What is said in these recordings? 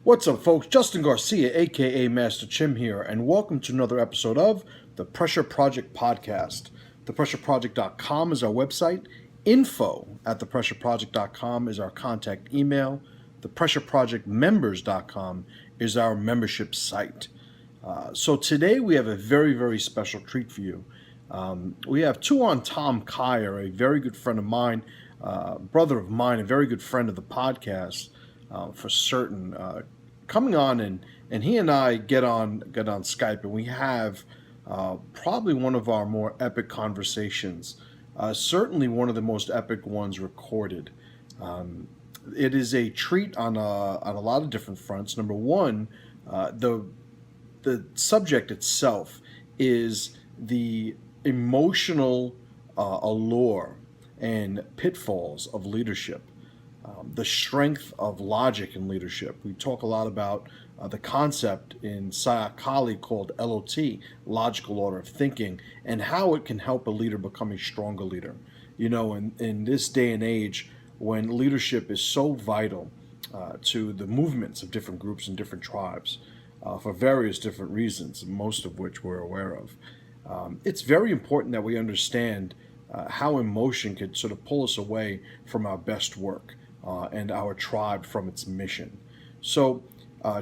What's up, folks? Justin Garcia, aka Master Chim here, and welcome to another episode of the Pressure Project Podcast. ThePressureProject.com is our website. Info at ThePressureProject.com is our contact email. ThePressureProjectMembers.com is our membership site. So today we have a very, very special treat for you. We have Tom Kyer, a very good friend of mine, brother of mine, a very good friend of the podcast, for certain, coming on, and he and I get on Skype, and we have probably one of our more epic conversations, certainly one of the most epic ones recorded. It is a treat on a lot of different fronts. Number one, the subject itself is the emotional allure and pitfalls of leadership, the strength of logic in leadership. We talk a lot about the concept in psychology called LOT, logical order of thinking, and how it can help a leader become a stronger leader. You know, in this day and age, when leadership is so vital to the movements of different groups and different tribes, for various different reasons, most of which we're aware of, it's very important that we understand how emotion could sort of pull us away from our best work and our tribe from its mission. So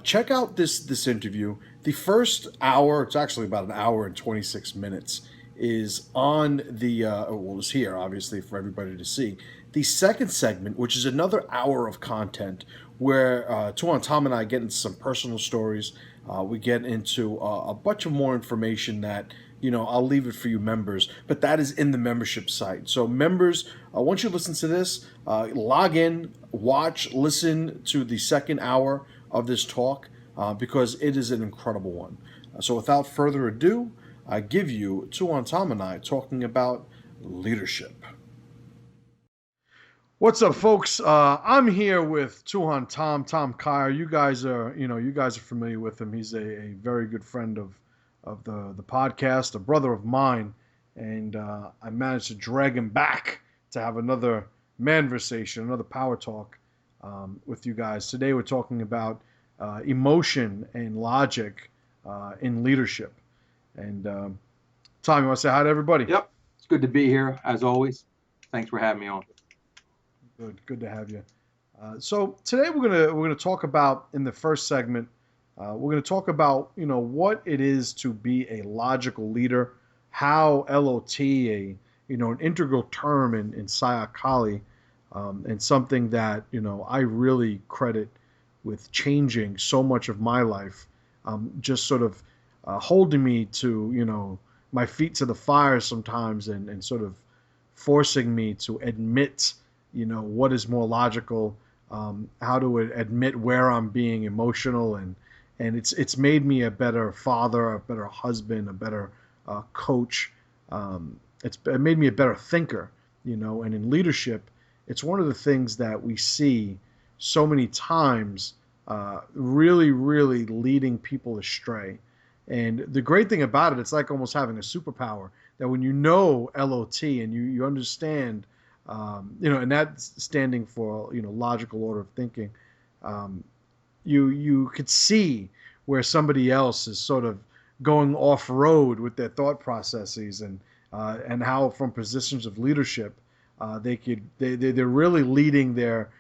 check out this interview. The first hour, it's actually about an hour and 26 minutes, is on the, well, it's here, obviously, for everybody to see. The second segment, which is another hour of content, where Tom and I get into some personal stories. We get into a bunch of more information that, I'll leave it for you members, but that is in the membership site. So members, once you listen to this, log in, watch, listen to the second hour of this talk, because it is an incredible one. So without further ado, I give you Tom and I talking about leadership. What's up, folks? I'm here with Tom Kyer. You guys are familiar with him. He's a very good friend of the podcast, a brother of mine, and I managed to drag him back to have another manversation, another power talk with you guys. Today we're talking about emotion and logic in leadership. And Tom, you want to say hi to everybody? Yep, it's good to be here as always. Thanks for having me on. Good to have you. So today we're gonna talk about, in the first segment, we're gonna talk about what it is to be a logical leader, how LOT, an integral term in psychology, and something that I really credit with changing so much of my life, just sort of holding me to my feet to the fire sometimes, and sort of forcing me to admit what is more logical, how to admit where I'm being emotional, and it's made me a better father, a better husband, a better coach. It made me a better thinker, and in leadership, it's one of the things that we see so many times, really, really leading people astray. And the great thing about it, it's like almost having a superpower, that when you know LOT and you understand, and that's standing for logical order of thinking. You could see where somebody else is sort of going off road with their thought processes, and how from positions of leadership they're really leading their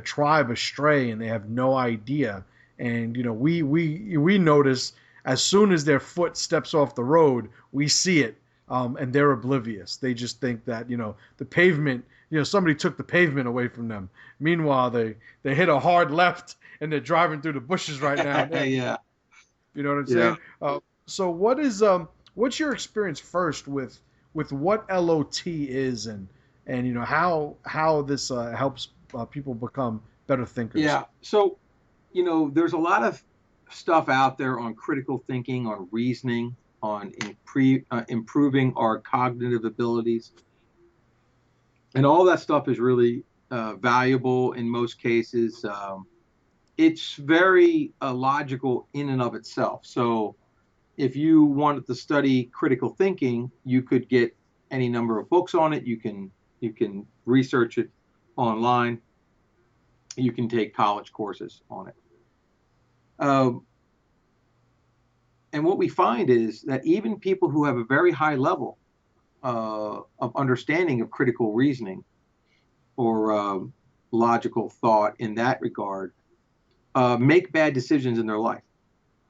tribe astray, and they have no idea. And we notice as soon as their foot steps off the road, we see it. And they're oblivious. They just think that, the pavement, somebody took the pavement away from them. Meanwhile, they hit a hard left and they're driving through the bushes right now. Yeah. You know what I'm saying? So what's your experience first with what LOT is, and how this helps people become better thinkers? Yeah. So, there's a lot of stuff out there on critical thinking, on reasoning, on improving our cognitive abilities. And all that stuff is really valuable in most cases. It's very logical in and of itself. So if you wanted to study critical thinking, you could get any number of books on it. You can research it online. You can take college courses on it. Um, and what we find is that even people who have a very high level of understanding of critical reasoning or logical thought in that regard make bad decisions in their life.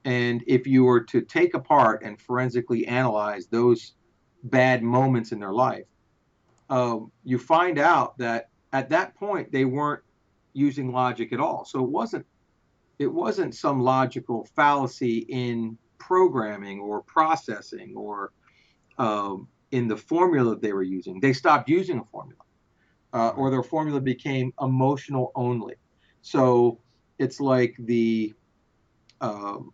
And if you were to take apart and forensically analyze those bad moments in their life, you find out that at that point they weren't using logic at all. So it wasn't some logical fallacy in programming or processing or in the formula they were using. They stopped using a formula, or Right. their formula became emotional only. So it's like um,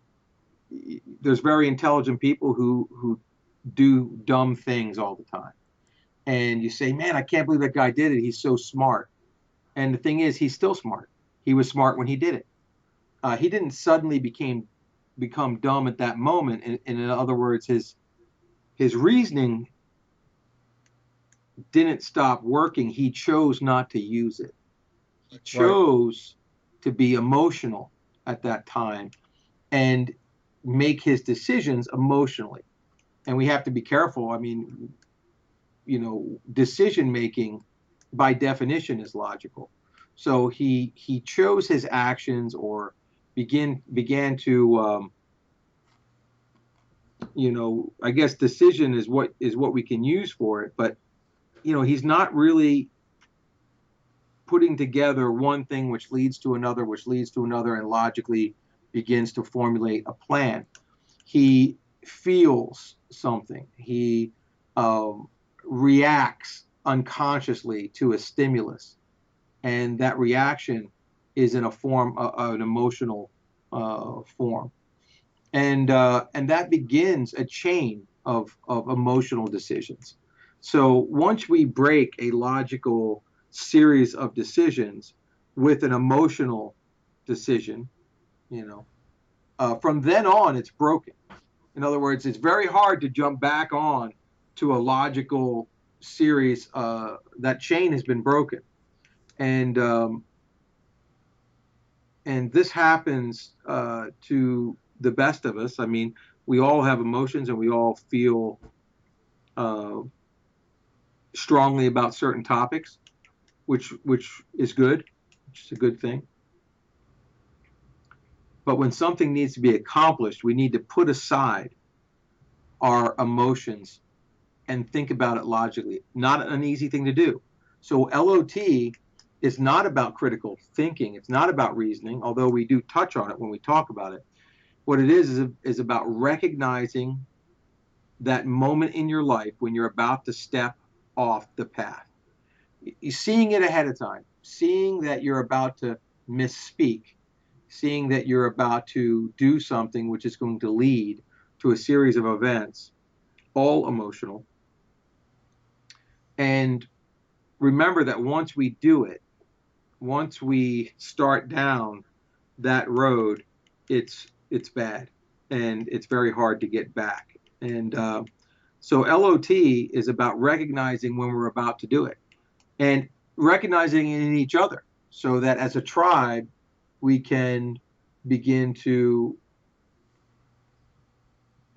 there's very intelligent people who do dumb things all the time, and you say, "Man, I can't believe that guy did it. He's so smart." And the thing is, he's still smart. He was smart when he did it. He didn't suddenly become dumb at that moment. And in other words, his reasoning didn't stop working. He chose not to use it. He Right. chose to be emotional at that time and make his decisions emotionally. And we have to be careful. I mean, decision making by definition is logical. So he chose his actions or began to I guess decision is what we can use for it, but he's not really putting together one thing which leads to another, which leads to another, and logically begins to formulate a plan. He feels something. He reacts unconsciously to a stimulus, and that reaction is in a form, an emotional form, and that begins a chain of emotional decisions. So once we break a logical series of decisions with an emotional decision, you know, from then on it's broken. In other words, it's very hard to jump back on to a logical series. That chain has been broken, and this happens to the best of us. I mean, we all have emotions, and we all feel uh, strongly about certain topics, which is good, which is a good thing. But when something needs to be accomplished, we need to put aside our emotions and think about it logically. Not an easy thing to do. So LOT is not about critical thinking. It's not about reasoning, although we do touch on it when we talk about it. What it is about recognizing that moment in your life when you're about to step off the path. You seeing it ahead of time, seeing that you're about to misspeak, seeing that you're about to do something which is going to lead to a series of events, all emotional. And remember that once we do it, once we start down that road, it's bad, and it's very hard to get back. And so LOT is about recognizing when we're about to do it, and recognizing it in each other, so that as a tribe we can begin to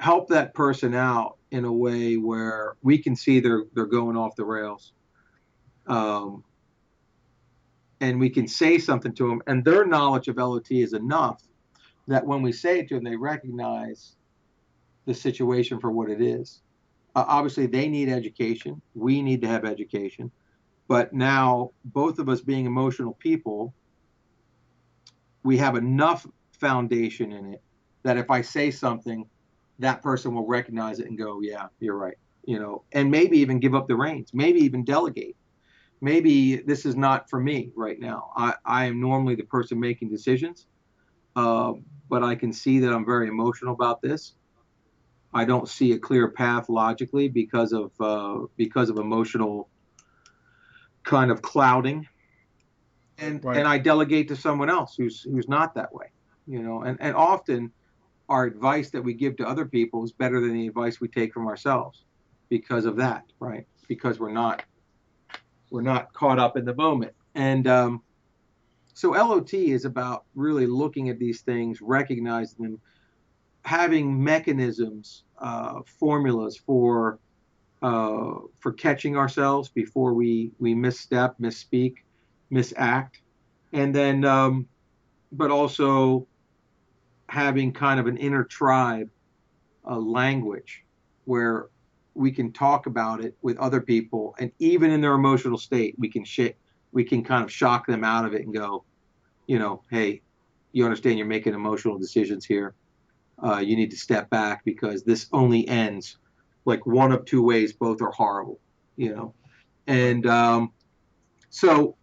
help that person out in a way where we can see they're going off the rails, um, and we can say something to them, and their knowledge of LOT is enough that when we say it to them, they recognize the situation for what it is. Obviously, they need education. We need to have education. But now, both of us being emotional people, we have enough foundation in it that if I say something, that person will recognize it and go, "Yeah, you're right." And maybe even give up the reins, maybe even delegate. Maybe this is not for me right now. I am normally the person making decisions, uh, but I can see that I'm very emotional about this. I don't see a clear path logically because of emotional kind of clouding, and Right. I delegate to someone else who's not that way. And often our advice that we give to other people is better than the advice we take from ourselves because of that, right? Because we're not caught up in the moment. And So LOT is about really looking at these things, recognizing them, having mechanisms, formulas for catching ourselves before we misstep, misspeak, misact, and then but also having kind of an inner tribe language where we can talk about it with other people, and even in their emotional state, we can kind of shock them out of it and go, hey, you understand you're making emotional decisions here. You need to step back because this only ends like one of two ways. Both are horrible, you know. Right. And so,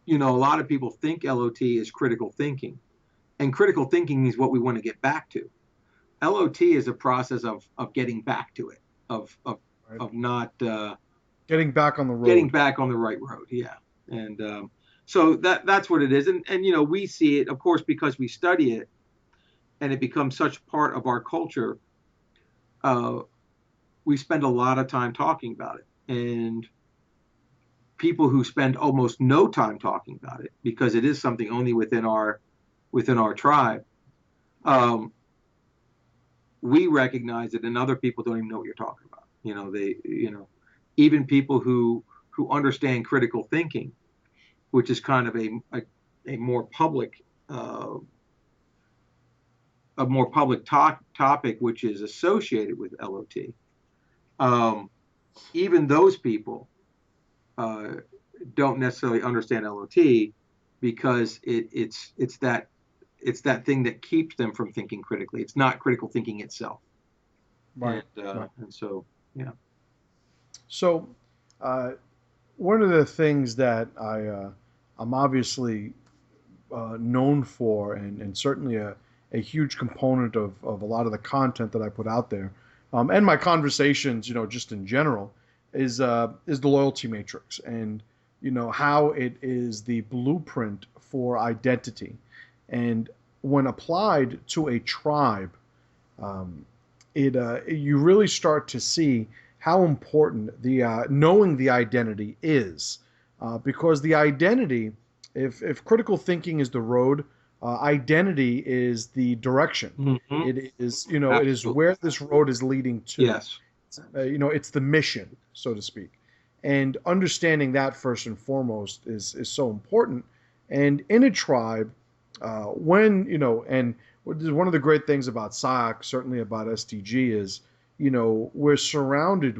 a lot of people think LOT is critical thinking, and critical thinking is what we want to get back to. LOT is a process of getting back to it, of of Right. of not Getting back on the getting road. back on the right road. Yeah, and so that's what it is. And we see it, of course, because we study it, and it becomes such part of our culture. Uh, we spend a lot of time talking about it, and people who spend almost no time talking about it because it is something only within our tribe. Um, we recognize it, and other people don't even know what you're talking about. Even people who understand critical thinking, which is kind of a more public uh, topic, which is associated with LOT. Um, Even those people uh, don't necessarily understand LOT because it's that thing that keeps them from thinking critically. It's not critical thinking itself, Right. Right. and so yeah. So, uh, one of the things that I'm obviously known for, and certainly a huge component of a lot of the content that I put out there, and my conversations, just in general, is the loyalty matrix, and how it is the blueprint for identity, and when applied to a tribe, um, it you really start to see how important the knowing the identity is, because the identity, if critical thinking is the road, identity is the direction. Mm-hmm. It is Absolutely. where this road is leading to. Yes. It's the mission, so to speak, and understanding that first and foremost is so important. And in a tribe, when and one of the great things about SOC, certainly about STG, is we're surrounded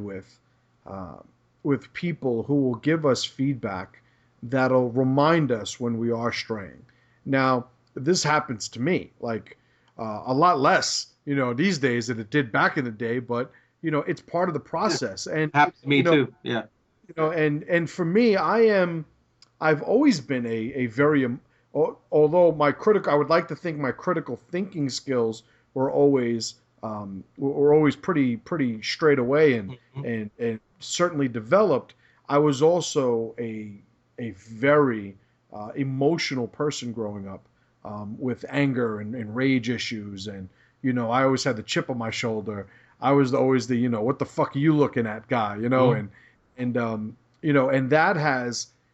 uh, with people who will give us feedback that'll remind us when we are straying. Now, this happens to me like a lot less, these days than it did back in the day, but it's part of the Yeah. process. And Happens to me you know, too. Yeah. and for me, I've always been a very although I would like to think my critical thinking skills were always pretty straight away, and Mm-hmm. certainly developed. I was also a very emotional person growing up, with anger and rage issues, and I always had the chip on my shoulder. I was always the what the fuck are you looking at guy, Mm-hmm. and that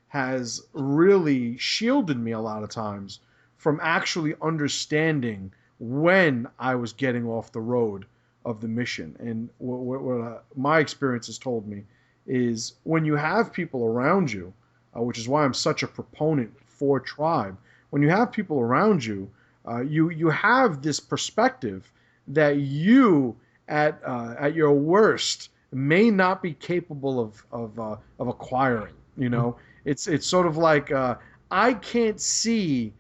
has really shielded me a lot of times from actually understanding when I was getting off the road of the mission. And what my experience has told me is when you have people around you, which is why I'm such a proponent for tribe. When you have people around you, you have this perspective that you at your worst may not be capable of acquiring. It's sort of like I can't see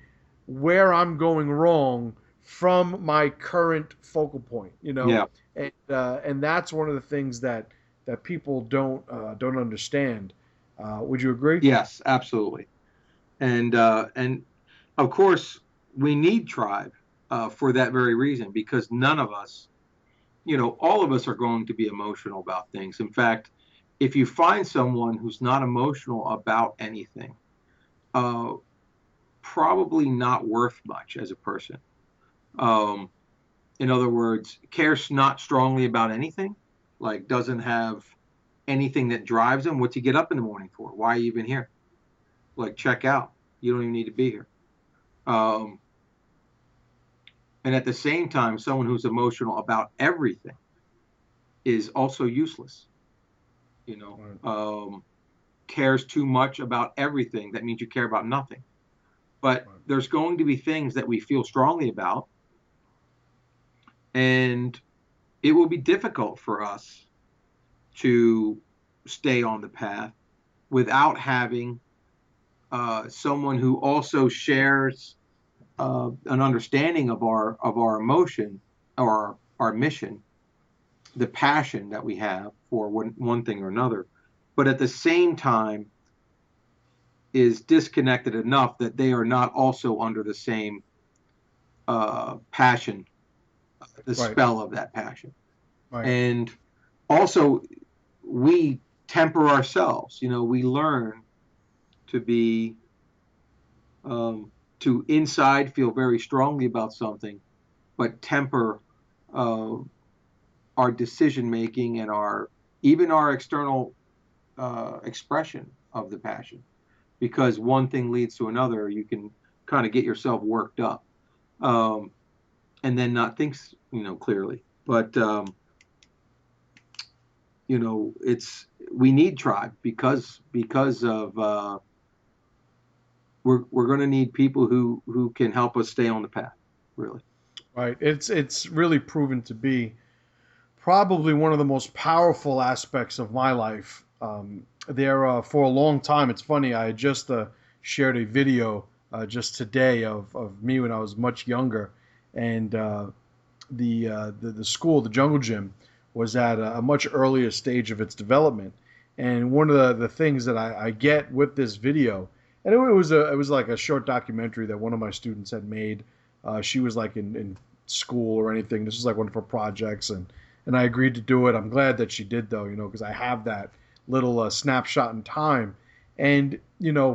where I'm going wrong from my current focal point. Yeah. And that's one of the things that people don't understand. Would you agree? Yes, absolutely. And of course we need tribe for that very reason because none of us, all of us are going to be emotional about things. In fact, if you find someone who's not emotional about anything, uh, probably not worth much as a person. Um, in other words, cares not strongly about anything, like doesn't have anything that drives them. What's he get up in the morning for? Why are you even here? Like check out. You don't even need to be here. Um, and at the same time, someone who's emotional about everything is also useless. You know, Right. cares too much about everything. That means you care about nothing. But Right. there's going to be things that we feel strongly about, and it will be difficult for us to stay on the path without having someone who also shares an understanding of our emotion or our mission, the passion that we have for one thing or another, but at the same time is disconnected enough that they are not also under the same passion, the Right. spell of that passion. Right. And also, we temper ourselves. You know, we learn to be to inside feel very strongly about something, but temper uh, our decision making and our even our external expression of the passion, because one thing leads to another. You can kind of get yourself worked up, um, and then not think clearly. But it's we need tribe because of we're going to need people who can help us stay on the path, really. Right. It's really proven to be probably one of the most powerful aspects of my life. There for a long time. It's funny. I just shared a video just today of me when I was much younger, and the school, the jungle gym, was at a much earlier stage of its development. And one of the things that I get with this video, and it was like a short documentary that one of my students had made. She was like in school or anything. This was like one of her projects, and I agreed to do it. I'm glad that she did though, because I have that little snapshot in time. And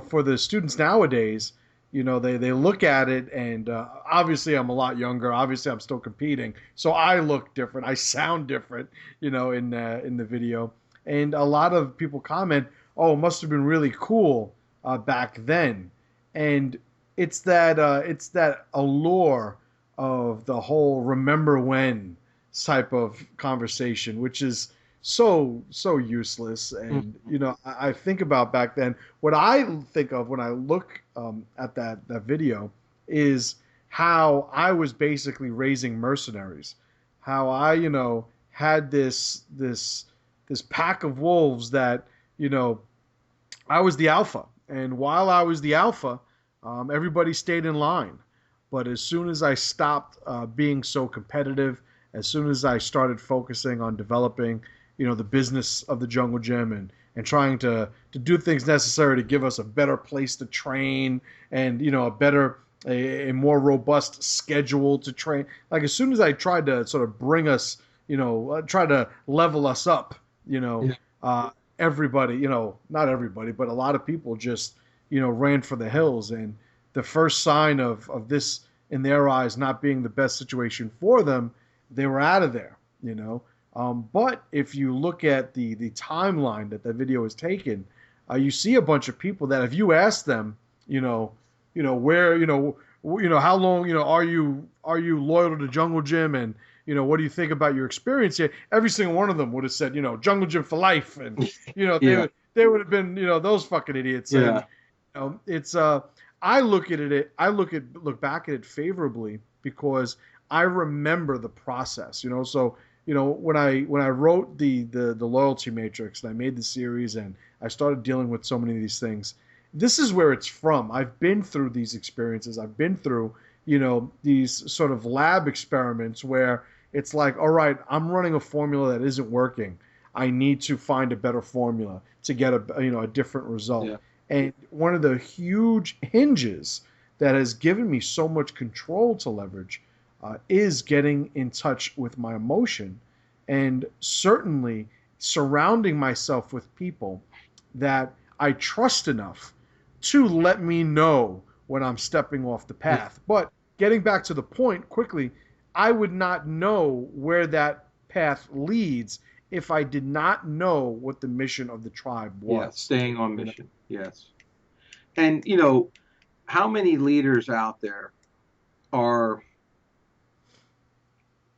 for the students nowadays, they look at it, and obviously I'm a lot younger. Obviously I'm still competing, so I look different. I sound different, in the video. And a lot of people comment, "Oh, it must have been really cool back then." And it's that allure of the whole "remember when" type of conversation, which is so useless. And Mm-hmm. I think about back then. What I think of when I look at that video is how I was basically raising mercenaries, how I had this pack of wolves that you know I was the alpha, and while I was the alpha, everybody stayed in line. But as soon as I stopped being so competitive, as soon as I started focusing on developing, the business of the jungle gym, and trying to do things necessary to give us a better place to train, and a more robust schedule to train. Like as soon as I tried to sort of bring us, try to level us up, you know, Yeah. uh, everybody, not everybody, but a lot of people just, ran for the hills. And the first sign of this in their eyes not being the best situation for them, they were out of there, But if you look at the timeline that that video is taken, you see a bunch of people that if you ask them, you know, where, how long, are you loyal to the Jungle Gym, and what do you think about your experience here? Every single one of them would have said, Jungle Gym for life, and Yeah. they would have been, those fucking idiots. And Yeah. it's I look back at it favorably because I remember the process. So when I wrote the loyalty matrix and I made the series and I started dealing with so many of these things, this is where it's from. I've been through these experiences. I've been through these sort of lab experiments where it's like, all right, I'm running a formula that isn't working. I need to find a better formula to get a different result. Yeah. And one of the huge hinges that has given me so much control to leverage is getting in touch with my emotion, and certainly surrounding myself with people that I trust enough to let me know when I'm stepping off the Yeah. path. But getting back to the point quickly, I would not know where that path leads if I did not know what the mission of the tribe Yeah. was. Staying on You know, mission. Yes. And how many leaders out there are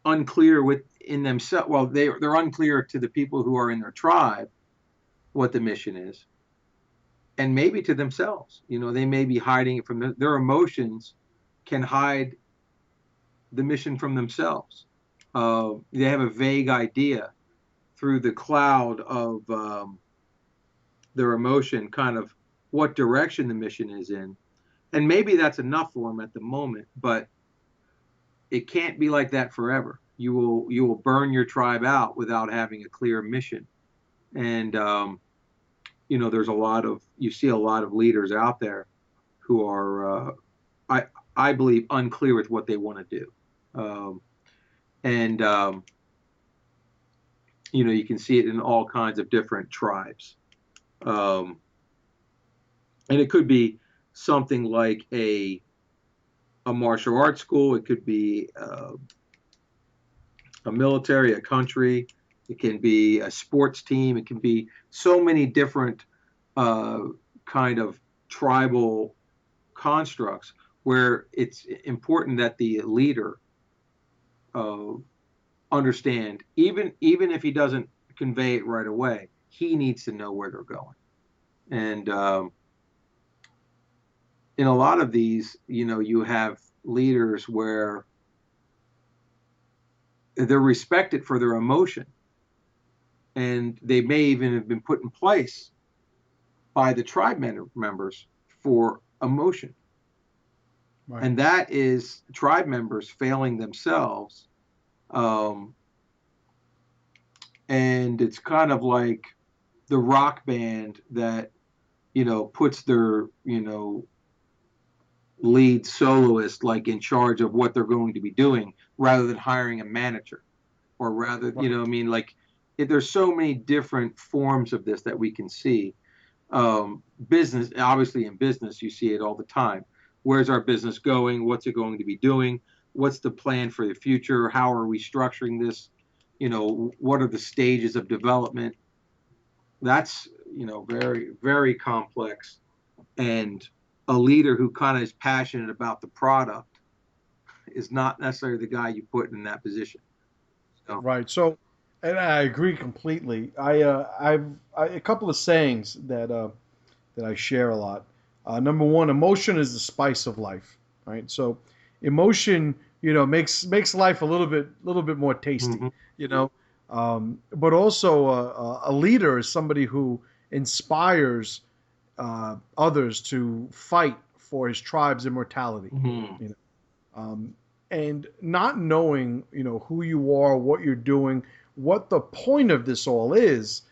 unclear within themselves? Well, they're unclear to the people who are in their tribe what the mission is, and maybe to themselves. They may be hiding it from their emotions, can hide the mission from themselves. They have a vague idea through the cloud of their emotion, kind of what direction the mission is in. And maybe that's enough for them at the moment, but it can't be like that forever. You will burn your tribe out without having a clear mission. And there's you see a lot of leaders out there who are, I believe, unclear with what they want to do. And you can see it in all kinds of different tribes. And it could be something like a martial arts school. It could be a military, a country. It can be a sports team. It can be so many different kind of tribal constructs where it's important that the leader understand, even if he doesn't convey it right away, he needs to know where they're going. And in a lot of these, you have leaders where they're respected for their emotion, and they may even have been put in place by the tribe members for emotion. Right. And that is tribe members failing themselves. And it's kind of like the rock band that, puts their, lead soloist like in charge of what they're going to be doing rather than hiring a manager, or rather, right. Like there's so many different forms of this that we can see. Business, obviously in business, you see it all the time. Where's our business going? What's it going to be doing? What's the plan for the future? How are we structuring this? What are the stages of development? That's, very, very complex. And a leader who kind of is passionate about the product is not necessarily the guy you put in that position. So. Right. So, and I agree completely. I've a couple of sayings that I share a lot. Number one, emotion is the spice of life. Right. So, emotion, makes life a little bit more tasty. Mm-hmm. But also a leader is somebody who inspires others to fight for his tribe's immortality. Mm-hmm. And not knowing, who you are, what you're doing, what the point of this all is,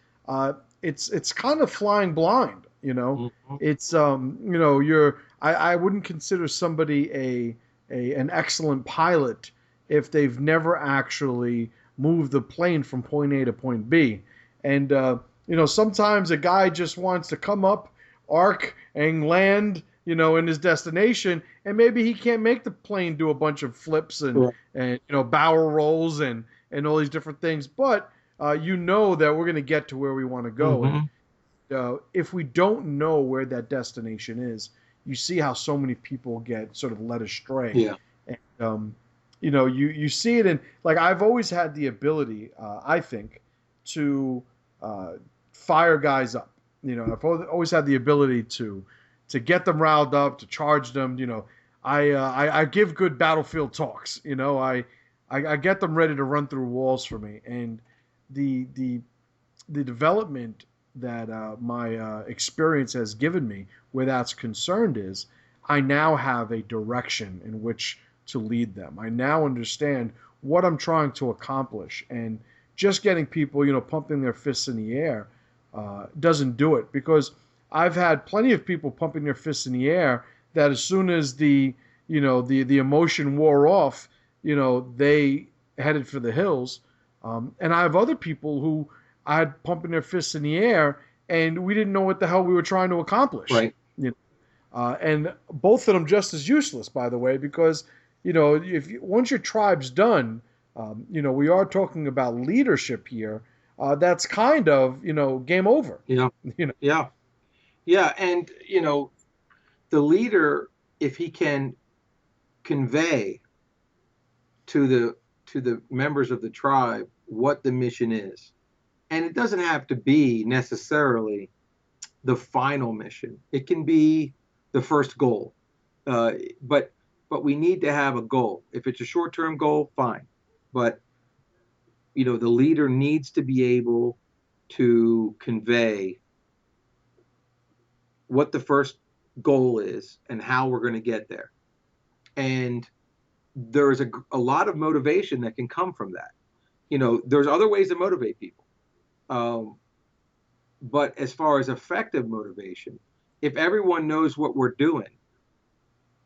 it's kind of flying blind. Mm-hmm. It's I wouldn't consider somebody an excellent pilot if they've never actually moved the plane from point A to point B. And sometimes a guy just wants to come up, arc, and land, in his destination, and maybe he can't make the plane do a bunch of flips and barrel rolls and all these different things. But that we're going to get to where we want to go. Mm-hmm. And if we don't know where that destination is, you see how so many people get sort of led astray. Yeah. And, you see it in, like, I've always had the ability, I think, to fire guys up. I've always had the ability to get them riled up, to charge them. I give good battlefield talks. I get them ready to run through walls for me. And the development that my experience has given me where that's concerned is I now have a direction in which to lead them. I now understand what I'm trying to accomplish, and just getting people, pumping their fists in the air doesn't do it, because I've had plenty of people pumping their fists in the air that as soon as the emotion wore off, they headed for the hills. And I have other people who I had pumping their fists in the air, and we didn't know what the hell we were trying to accomplish. Right. And both of them just as useless, by the way, because once your tribe's done, we are talking about leadership here. That's kind of game over. Yeah. Yeah. Yeah. And the leader if he can convey to the members of the tribe what the mission is. And it doesn't have to be necessarily the final mission. It can be the first goal. Uh, but but we need to have a goal. If it's a short-term goal, fine. But the leader needs to be able to convey what the first goal is and how we're going to get there. And there's a lot of motivation that can come from that. There's other ways to motivate people. Um, but as far as effective motivation, if everyone knows what we're doing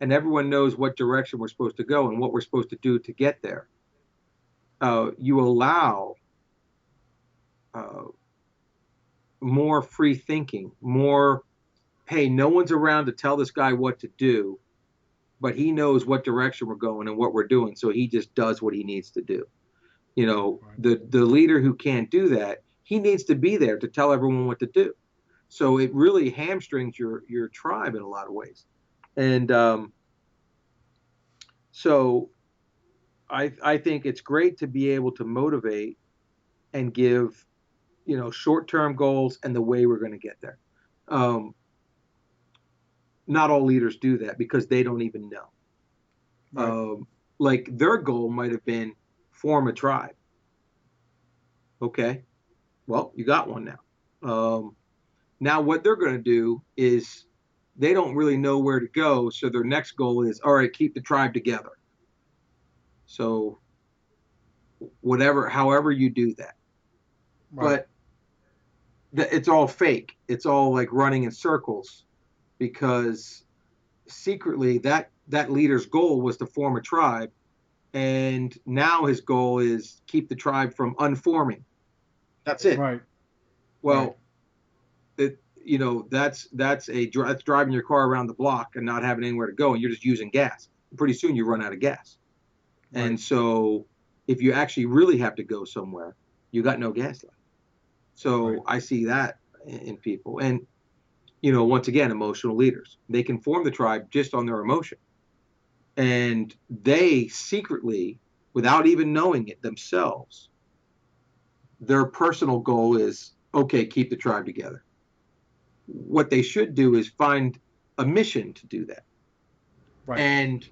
and everyone knows what direction we're supposed to go and what we're supposed to do to get there, you allow uh, more free thinking, more, hey, no one's around to tell this guy what to do, but he knows what direction we're going and what we're doing, so he just does what he needs to do. Right. The leader who can't do that, he needs to be there to tell everyone what to do. So it really hamstrings your tribe in a lot of ways. And so I think it's great to be able to motivate and give short term goals and the way we're going to get there. Um, Not all leaders do that because they don't even know. Right. Um, like their goal might have been form a tribe. Okay, well you got one now. Now what they're going to do is they don't really know where to go, so their next goal is, all right, keep the tribe together. So however you do that, Right. but it's all fake. It's all like running in circles because secretly that leader's goal was to form a tribe, and now his goal is keep the tribe from unforming. That's it. Right. Right. Well, that's driving your car around the block and not having anywhere to go, and you're just using gas. Pretty soon you run out of gas, Right. and so if you actually really have to go somewhere, you got no gas left. Right. So I see that in people, and once again, emotional leaders, they can form the tribe just on their emotion, and they secretly, without even knowing it themselves, their personal goal is, okay, keep the tribe together. What they should do is find a mission to do that. Right. And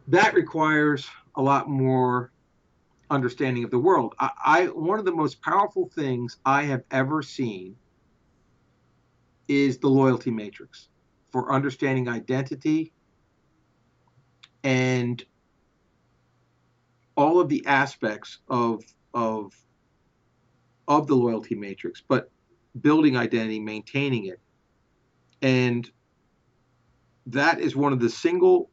that requires a lot more understanding of the world. One of the most powerful things I have ever seen is the loyalty matrix for understanding identity and all of the aspects of the loyalty matrix, but building identity, maintaining it. And that is one of the single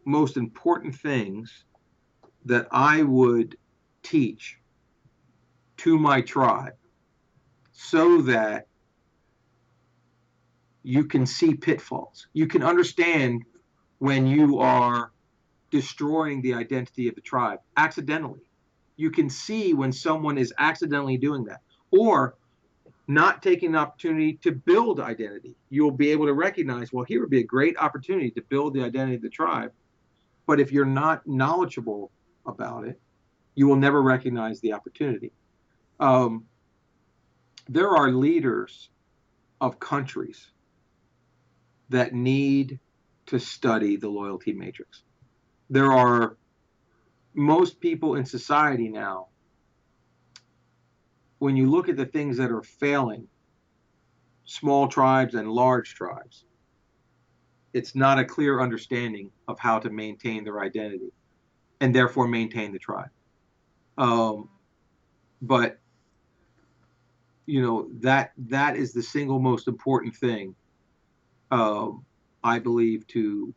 most important things that I would teach to my tribe so that you can see pitfalls. You can understand when you are destroying the identity of the tribe accidentally. You can see when someone is accidentally doing that or not taking the opportunity to build identity. You'll be able to recognize, well, here would be a great opportunity to build the identity of the tribe. But if you're not knowledgeable about it, you will never recognize the opportunity. Um, there are leaders of countries that need to study the loyalty matrix. There are most people in society now, when you look at the things that are failing small tribes and large tribes, it's not a clear understanding of how to maintain their identity and therefore maintain the tribe. Um, but that is the single most important thing, um, I believe, to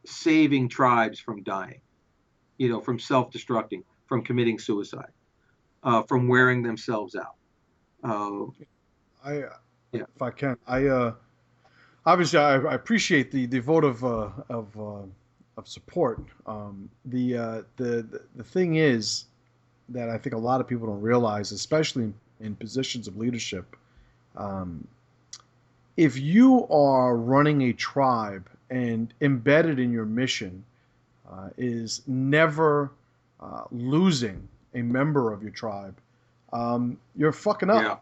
saving tribes from dying, from self-destructing, from committing suicide, from wearing themselves out. Uh, I, yeah, if I can, obviously I appreciate the vote of support. The thing is that I think a lot of people don't realize, especially in positions of leadership, um, if you are running a tribe and embedded in your mission is never losing a member of your tribe, you're fucking up, Yeah.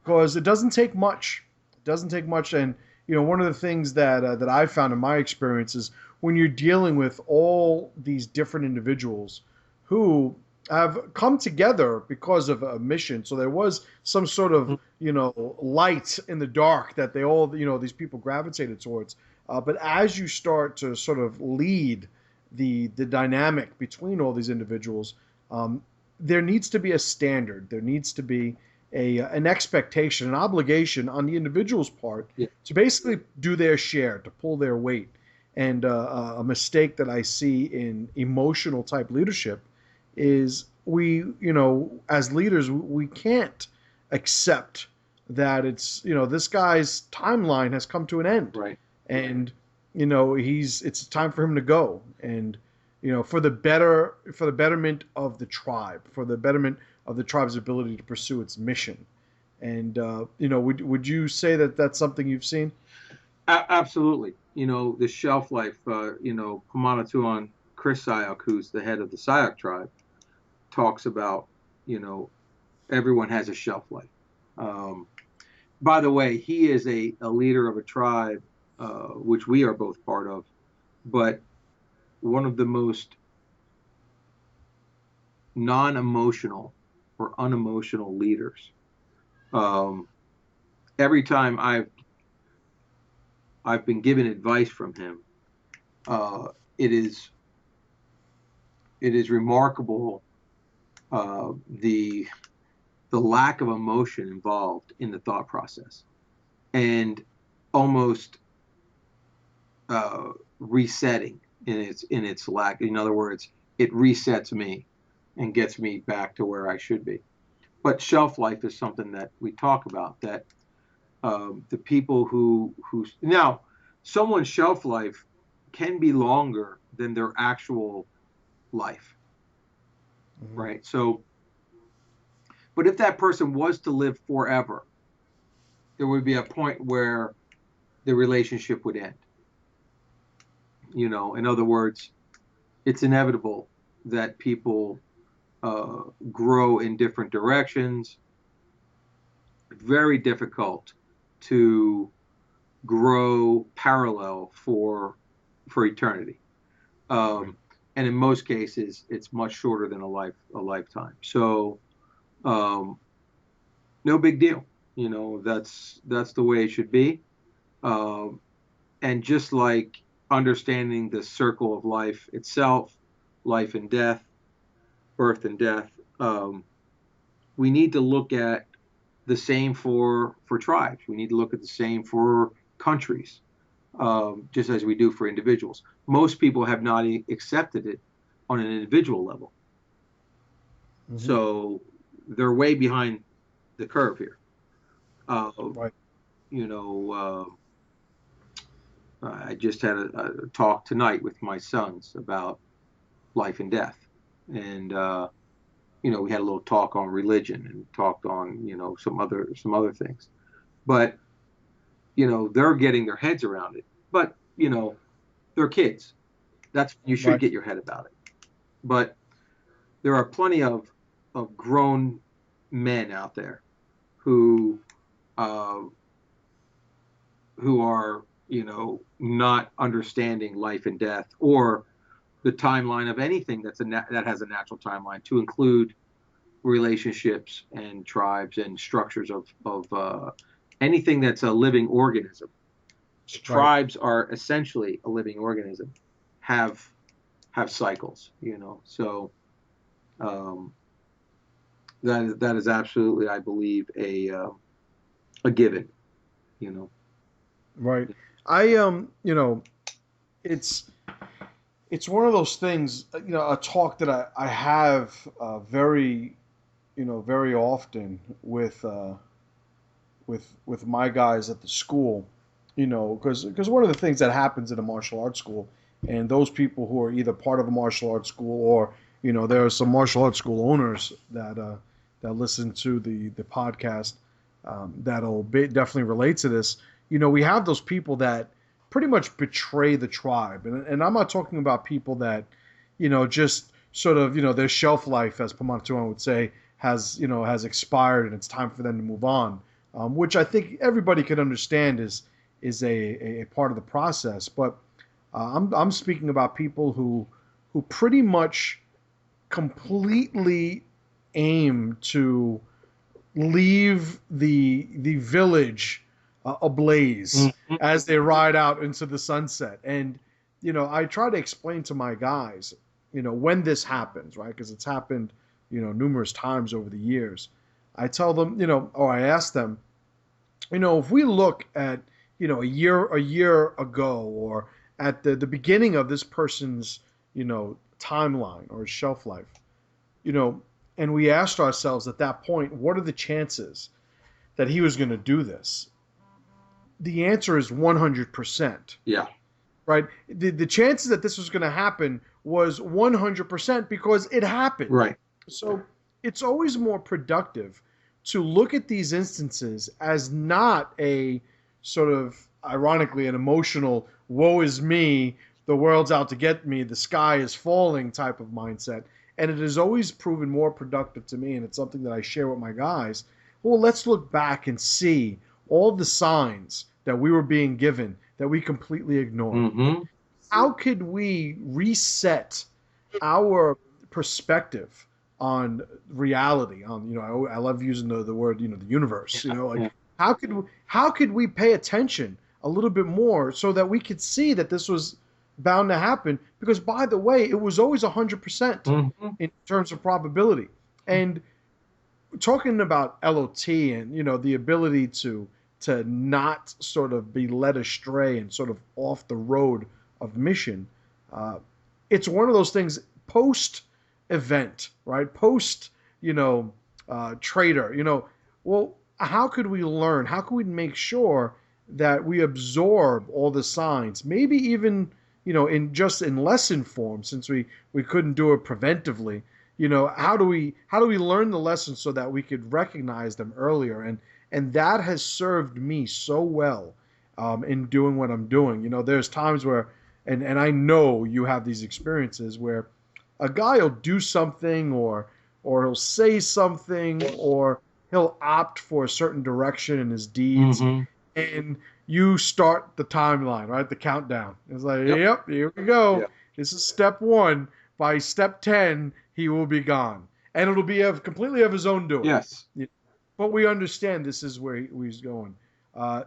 because it doesn't take much. It doesn't take much, and one of the things that I've found in my experience is when you're dealing with all these different individuals who have come together because of a mission. So there was some sort of light in the dark that they all these people gravitated towards. But as you start to sort of lead the dynamic between all these individuals, um, there needs to be a standard. There needs to be an expectation, an obligation on the individual's part Yeah. to basically do their share, to pull their weight. And a mistake that I see in emotional type leadership is as leaders, we can't accept that this guy's timeline has come to an end, Right. and it's time for him to go, and for the betterment of the tribe, for the betterment of the tribe's ability to pursue its mission. And would you say that that's something you've seen? Absolutely. The shelf life. Pamanatuan Chris Sayok, who's the head of the Sayok tribe, talks about. Everyone has a shelf life. Um, by the way, he is a leader of a tribe, which we are both part of, but one of the most non-emotional or unemotional leaders. Um, every time I've been given advice from him, uh, it is remarkable, the lack of emotion involved in the thought process, and almost resetting in its lack. In other words, it resets me and gets me back to where I should be. But shelf life is something that we talk about. That the people who now, someone's shelf life can be longer than their actual life, Mm-hmm. right? So, but if that person was to live forever, there would be a point where the relationship would end. In other words, it's inevitable that people grow in different directions. Very difficult to grow parallel for eternity. Right. And in most cases, it's much shorter than a lifetime. So, no big deal. That's the way it should be. Um, and just like understanding the circle of life itself, life and death, birth and death, we need to look at the same for tribes. We need to look at the same for countries, just as we do for individuals. Most people have not accepted it on an individual level, Mm-hmm. so they're way behind the curve here. Uh, Right. you know, I just had a talk tonight with my sons about life and death, and we had a little talk on religion and talked on some other things, but they're getting their heads around it. But they're kids. That's you should Right. get your head about it. But there are plenty of grown men out there who uh, who are not understanding life and death, or the timeline of anything that has a natural timeline, to include relationships and tribes and structures of anything that's a living organism. Right. Tribes are essentially a living organism, have cycles, so um, that is absolutely, I believe, a given, you know. Right. I it's it's one of those things, a talk that I have very very often with my guys at the school, because one of the things that happens in a martial arts school, and those people who are either part of a martial arts school, or there are some martial arts school owners that listen to the podcast, definitely relate to this. we have those people that pretty much betray the tribe. And I'm not talking about people that, just sort of, their shelf life, as Pamantuan would say, has expired and it's time for them to move on, which I think everybody could understand is a part of the process. But I'm speaking about people who pretty much completely aim to leave the village ablaze Mhm. as they ride out into the sunset. And I try to explain to my guys, when this happens, right? Because it's happened, numerous times over the years. I tell them, or I ask them, if we look at, a year ago, or at the beginning of this person's, timeline or shelf life, you know, and we asked ourselves at that point, what are the chances that he was going to do this? The answer is 100%, Yeah. right? The chances that this was going to happen was 100% because it happened. Right. So it's always more productive to look at these instances as not a sort of, ironically, an emotional, woe is me, the world's out to get me, the sky is falling type of mindset. And it has always proven more productive to me, and it's something that I share with my guys. Well, let's look back and see all the signs that we were being given that we completely ignored. Hmm. How could we reset our perspective on reality? On, I love using the word, the universe. Like, Yeah. how could we pay attention a little bit more so that we could see that this was bound to happen? Because, by the way, it was always 100% Hmm. in terms of probability. And talking about LOT and, the ability to not sort of be led astray and sort of off the road of mission, uh, it's one of those things post event, right? Post, trader, well, how could we learn? How could we make sure that we absorb all the signs? Maybe even, in lesson form, since we couldn't do it preventively. How do we learn the lessons so that we could recognize them earlier? And that has served me so well, in doing what I'm doing. There's times where, and I know you have these experiences where a guy will do something, or he'll say something, or he'll opt for a certain direction in his deeds, Hmm. and you start the timeline, right? The countdown. It's like, Yep. yep, here we go. Yeah. This is step one. By step 10, he will be gone. And it'll be completely of his own doing. Yes. But we understand this is where he's going.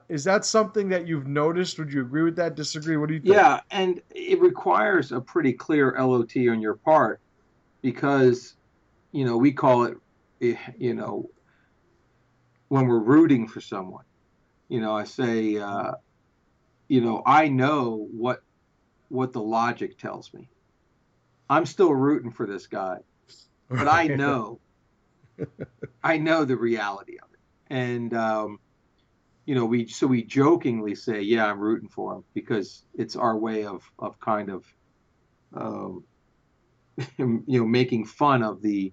Is that something that you've noticed? Would you agree with that? Disagree? What do you think? Yeah, and it requires a pretty clear LOT on your part because we call it when we're rooting for someone. I say I know what the logic tells me. I'm still rooting for this guy, but I Right. know the reality of it. And we jokingly say, yeah, I'm rooting for him because it's our way of kind of um, making fun of the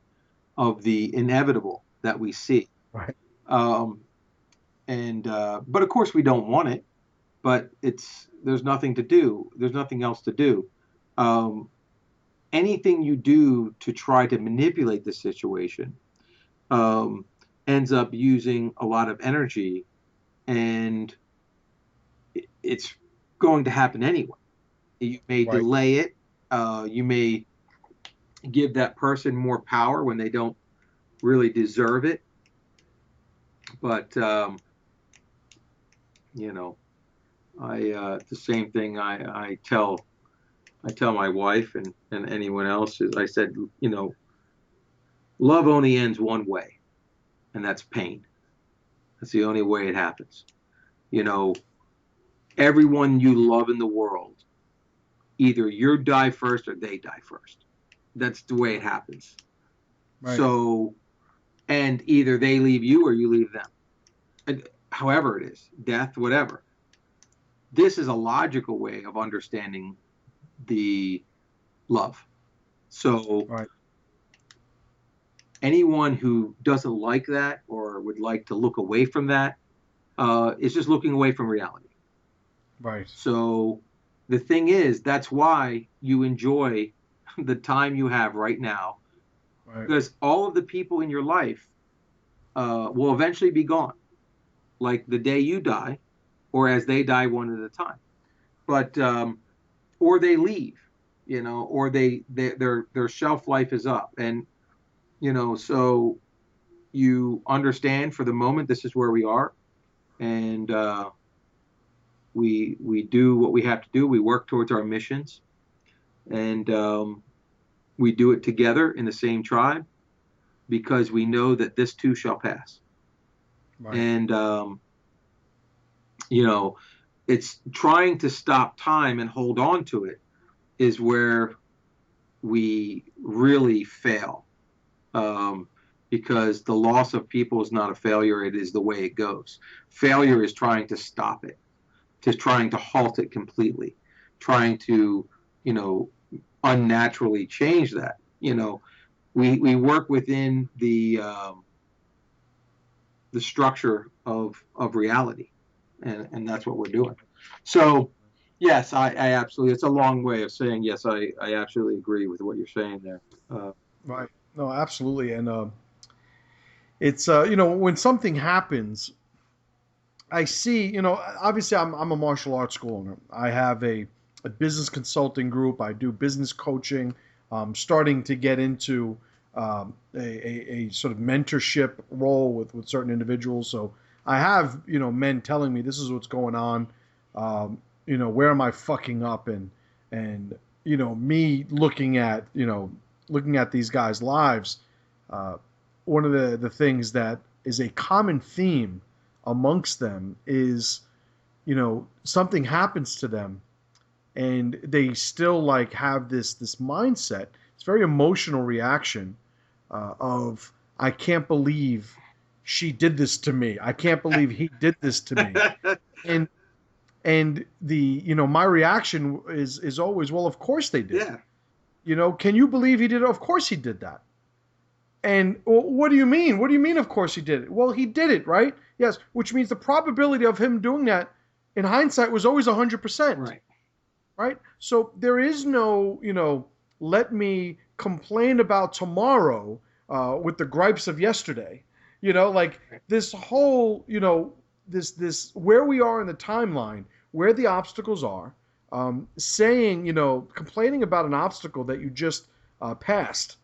inevitable that we see. Right. Um, and but of course we don't want it. But there's nothing to do. There's nothing else to do. Um, Anything you do to try to manipulate the situation um, ends up using a lot of energy, and it's going to happen anyway. You may Right. delay it. You may give that person more power when they don't really deserve it. But you know, I the same thing I tell my wife and anyone else is I said, love only ends one way, and that's pain. That's the only way it happens. You know, everyone you love in the world, either you die first or they die first. That's the way it happens. Right. So, and either they leave you or you leave them. And however it is, death, whatever. This is a logical way of understanding the love. So, Right. anyone who doesn't like that or would like to look away from that, is just looking away from reality. Right. So the thing is, that's why you enjoy the time you have right now, Right. because all of the people in your life will eventually be gone, like the day you die, or as they die one at a time. But or they leave, or their shelf life is up, and so you understand for the moment this is where we are, and we do what we have to do. We work towards our missions, and we do it together in the same tribe because we know that this too shall pass. Right. And you know, it's trying to stop time and hold on to it is where we really fail. Um, because the loss of people is not a failure, it is the way it goes. Failure is trying to stop it, just trying to halt it completely, trying to, you know, unnaturally change that. We work within the structure of reality, and that's what we're doing. So, yes, I absolutely. It's a long way of saying yes. I absolutely agree with what you're saying there. Uh, Right. No, absolutely. And it's when something happens, I see, obviously I'm a martial arts school owner. I have a business consulting group. I do business coaching. Starting to get into a sort of mentorship role with certain individuals. So I have, men telling me this is what's going on. Where am I fucking up? And, me looking at these guys' lives, uh, one of the things that is a common theme amongst them is something happens to them and they still like have this mindset. It's a very emotional reaction of I can't believe she did this to me, I can't believe he did this to me. And and the my reaction is always, well, of course they did. yeah, Can you believe he did it? Of course he did that. And well, what do you mean? What do you mean? Of course he did it. Well, he did it, right? Yes, which means the probability of him doing that, in hindsight, was always 100%, right. right? So there is no, let me complain about tomorrow with the gripes of yesterday. Like this whole, this where we are in the timeline, where the obstacles are, saying, complaining about an obstacle that you just passed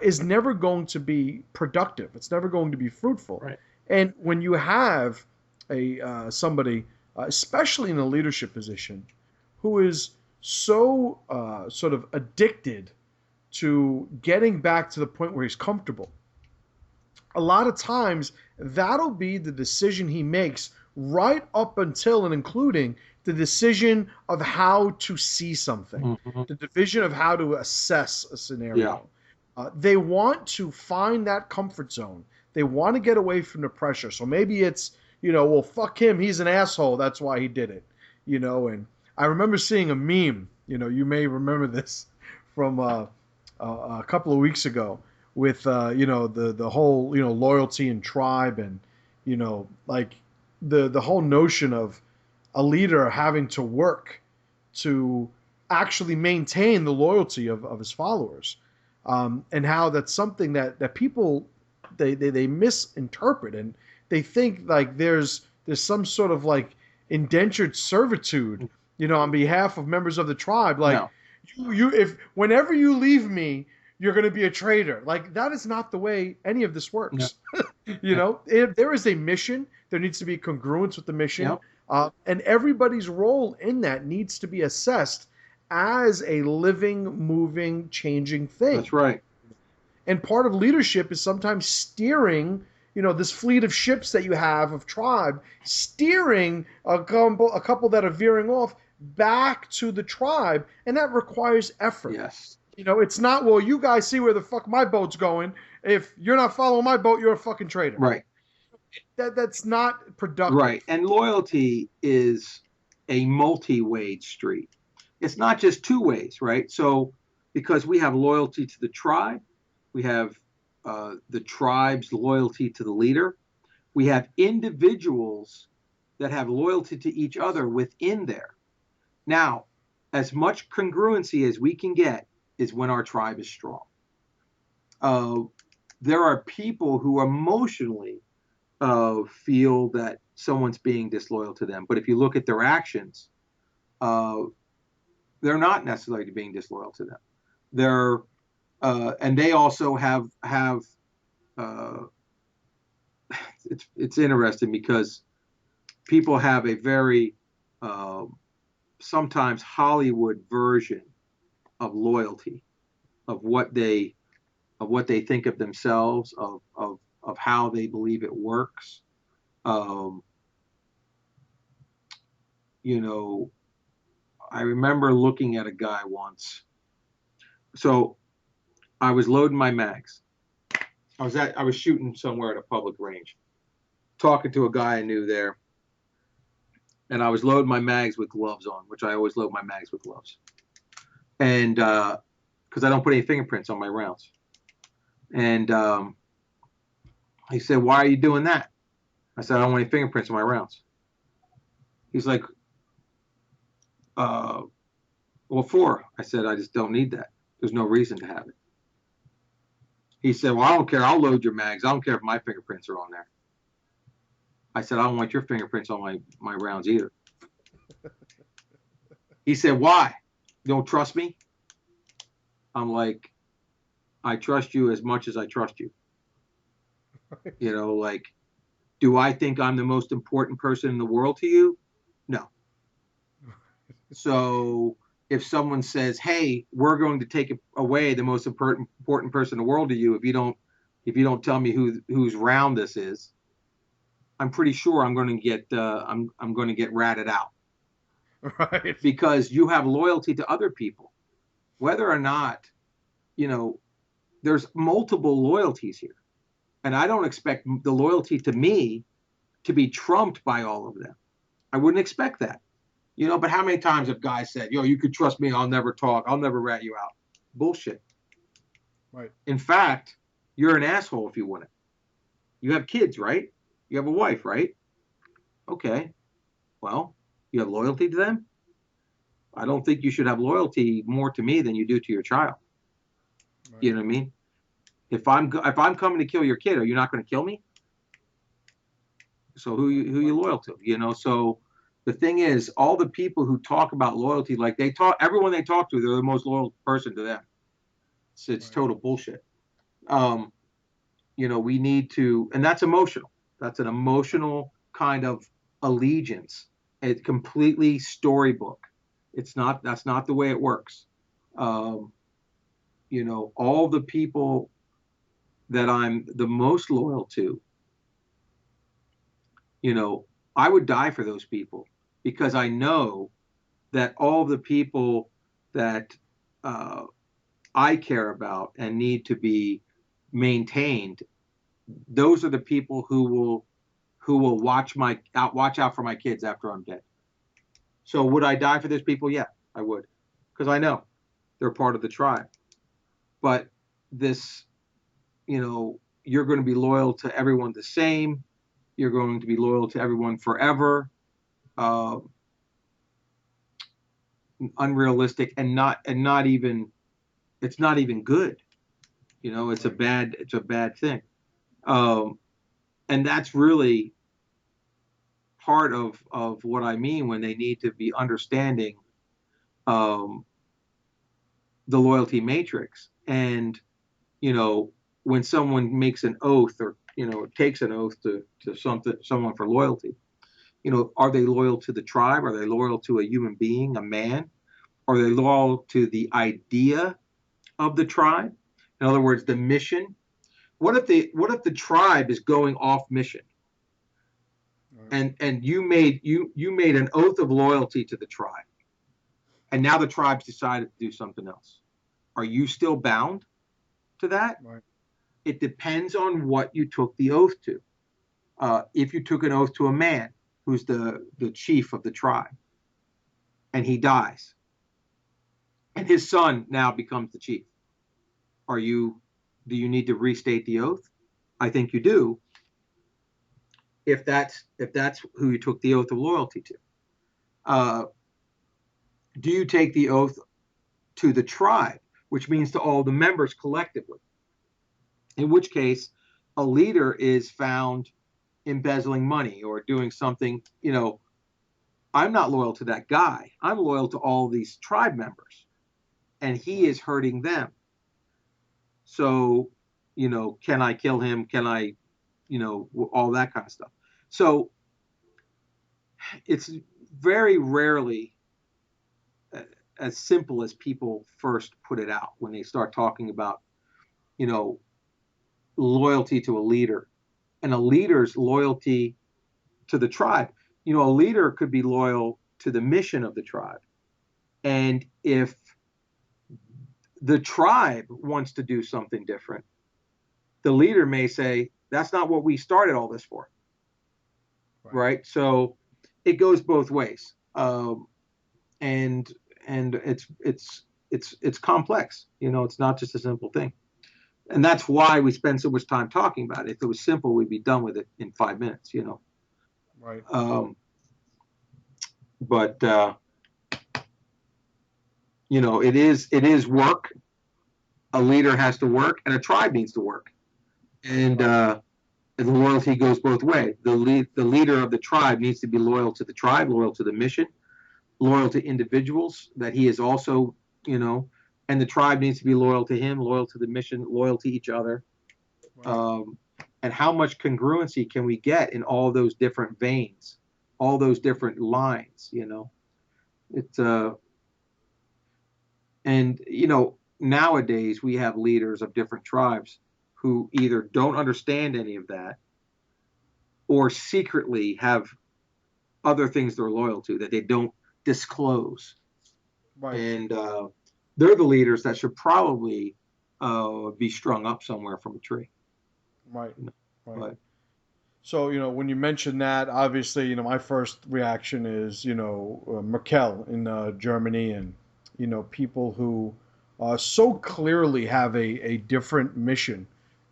is never going to be productive. It's never going to be fruitful. Right. And when you have a somebody, especially in a leadership position, who is so sort of addicted to getting back to the point where he's comfortable, a lot of times that'll be the decision he makes right up until and including the decision of how to see something, Mm-hmm. the division of how to assess a Yeah. scenario. They want to find that comfort zone. They want to get away from the pressure. So maybe it's, well, fuck him. He's an asshole. That's why he did it. And I remember seeing a meme, you may remember this from a couple of weeks ago with the whole loyalty and tribe, and like the whole notion of a leader having to work to actually maintain the loyalty of his followers, and how that's something that people they misinterpret, and they think like there's some sort of like indentured servitude, on behalf of members of the tribe, like No. you if whenever you leave me, you're going to be a traitor. Like that is not the way any of this No. works. If there is a mission, there needs to be congruence with the mission, Yep. and everybody's role in that needs to be assessed as a living, moving, changing thing. That's right. And part of leadership is sometimes steering, this fleet of ships that you have of tribe, steering a couple that are veering off back to the tribe, and that requires effort. Yes. It's not, well, you guys see where the fuck my boat's going. If you're not following my boat, you're a fucking traitor. Right. That's not productive. Right. And loyalty is a multi-way street. It's not just two ways, right? So, because we have loyalty to the tribe, we have the tribe's loyalty to the leader, we have individuals that have loyalty to each other within there. Now, as much congruency as we can get is when our tribe is strong. There are people who emotionally feel that someone's being disloyal to them, but if you look at their actions, uh, they're not necessarily being disloyal to them. They're and they also have uh, it's interesting because people have a very uh, sometimes Hollywood version of loyalty, of what they think of themselves, of how they believe it works. Um, you know, I remember looking at a guy once. So I was loading my mags. I was shooting somewhere at a public range, talking to a guy I knew there, and I was loading my mags with gloves on, which I always load my mags with gloves, and because I don't put any fingerprints on my rounds. And he said, "Why are you doing that?" I said, "I don't want any fingerprints on my rounds." He's like, uh, "What for?" I said, "I just don't need that. There's no reason to have it." He said, "Well, I don't care. I'll load your mags. I don't care if my fingerprints are on there." I said, "I don't want your fingerprints on my rounds either." He said, "Why? You don't trust me?" I'm like, "I trust you as much as I trust you." Like, do I think I'm the most important person in the world to you? No. So if someone says, "Hey, we're going to take away the most important person in the world to you if you don't tell me whose round this is," I'm pretty sure I'm going to get I'm going to get ratted out. Right. Because you have loyalty to other people, whether or not there's multiple loyalties here, and I don't expect the loyalty to me to be trumped by all of them. I wouldn't expect that. But how many times have guys said, "Yo, you could trust me, I'll never talk, I'll never rat you out"? Bullshit. Right. In fact, you're an asshole if you wouldn't. You have kids, right? You have a wife, right? Okay. Well, you have loyalty to them? I don't think you should have loyalty more to me than you do to your child. Right. You know what I mean? If I'm coming to kill your kid, are you not going to kill me? So who you loyal to? So the thing is, all the people who talk about loyalty, like everyone they talk to, they're the most loyal person to them. It's Right. total bullshit. Um, we need to, and that's emotional. That's an emotional kind of allegiance. It's completely storybook. It's not. That's not the way it works. Um, all the people that I'm the most loyal to, I would die for those people because I know that all the people that uh, I care about and need to be maintained, those are the people who will watch out for my kids after I'm dead. So would I die for those people? Yeah, I would, because I know they're part of the tribe. But this, you're going to be loyal to everyone the same. You're going to be loyal to everyone forever. Uh, Unrealistic and not even it's not even good. It's a Right. bad thing. Um, and that's really part of what I mean when they need to be understanding um, the loyalty matrix. And when someone makes an oath or takes an oath to someone for loyalty, are they loyal to the tribe? Are they loyal to a human being, a man? Are they loyal to the idea of the tribe? In other words, the mission. What if the tribe is going off mission, Right. and you made an oath of loyalty to the tribe, and now the tribe's decided to do something else? Are you still bound to that? Right. It depends on what you took the oath to. If you took an oath to a man who's the chief of the tribe, and he dies, and his son now becomes the chief, are you do you need to restate the oath? I think you do. if that's who you took the oath of loyalty to. Uh, do you take the oath to the tribe, which means to all the members collectively? In which case, a leader is found embezzling money or doing something. I'm not loyal to that guy. I'm loyal to all these tribe members, and he is hurting them. So, can I kill him? Can I, all that kind of stuff. So it's very rarely as simple as people first put it out when they start talking about, you know, loyalty to a leader and a leader's loyalty to the tribe. A leader could be loyal to the mission of the tribe. And if the tribe wants to do something different, the leader may say, that's not what we started all this for. Right? So it goes both ways. And it's complex. It's not just a simple thing. And that's why we spend so much time talking about it. If it was simple, we'd be done with it in 5 minutes. Right. But it is work. A leader has to work, and a tribe needs to work, and the loyalty goes both ways. The leader of the tribe needs to be loyal to the tribe, loyal to the mission, loyal to individuals that he is also, and the tribe needs to be loyal to him, loyal to the mission, loyal to each other. Right. And how much congruency can we get in all those different veins, all those different lines? It's and nowadays we have leaders of different tribes who either don't understand any of that or secretly have other things they're loyal to that they don't disclose. Right. And they're the leaders that should probably be strung up somewhere from a tree. Right. Right. But, so, when you mention that, obviously, my first reaction is, Merkel in Germany, and, people who so clearly have a different mission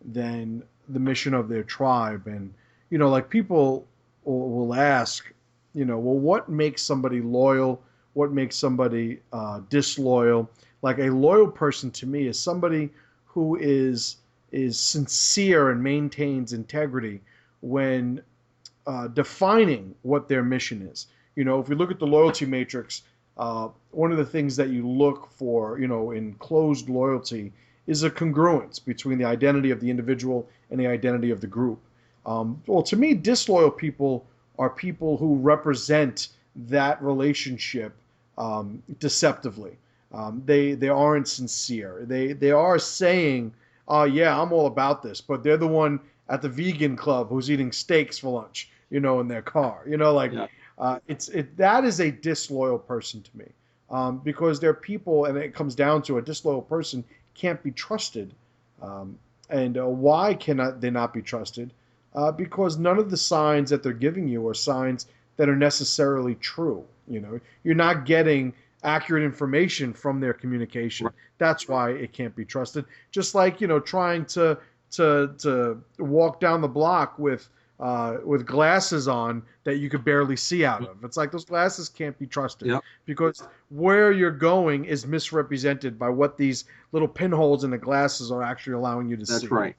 than the mission of their tribe. And, like people will ask, well, what makes somebody loyal? What makes somebody disloyal? Like a loyal person to me is somebody who is sincere and maintains integrity when defining what their mission is. If we look at the loyalty matrix, one of the things that you look for, in closed loyalty is a congruence between the identity of the individual and the identity of the group. Well, to me, disloyal people are people who represent that relationship deceptively. They aren't sincere. They are saying, yeah, I'm all about this, but they're the one at the vegan club who's eating steaks for lunch, in their car. That is a disloyal person to me, because they're people, and it comes down to a disloyal person can't be trusted. And why cannot they not be trusted? Because none of the signs that they're giving you are signs that are necessarily true. You're not getting accurate information from their communication. Right. That's why it can't be trusted. Just like trying to walk down the block with glasses on that you could barely see out of. It's like those glasses can't be trusted. Yep. Because where you're going is misrepresented by what these little pinholes in the glasses are actually allowing you to see. That's right.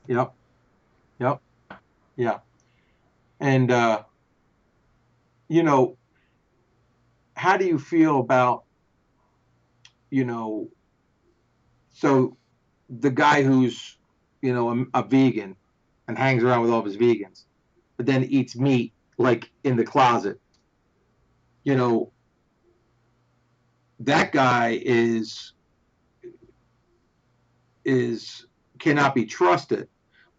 Yep. Yeah. And how do you feel about, so the guy who's, a vegan and hangs around with all of his vegans, but then eats meat like in the closet, that guy is cannot be trusted.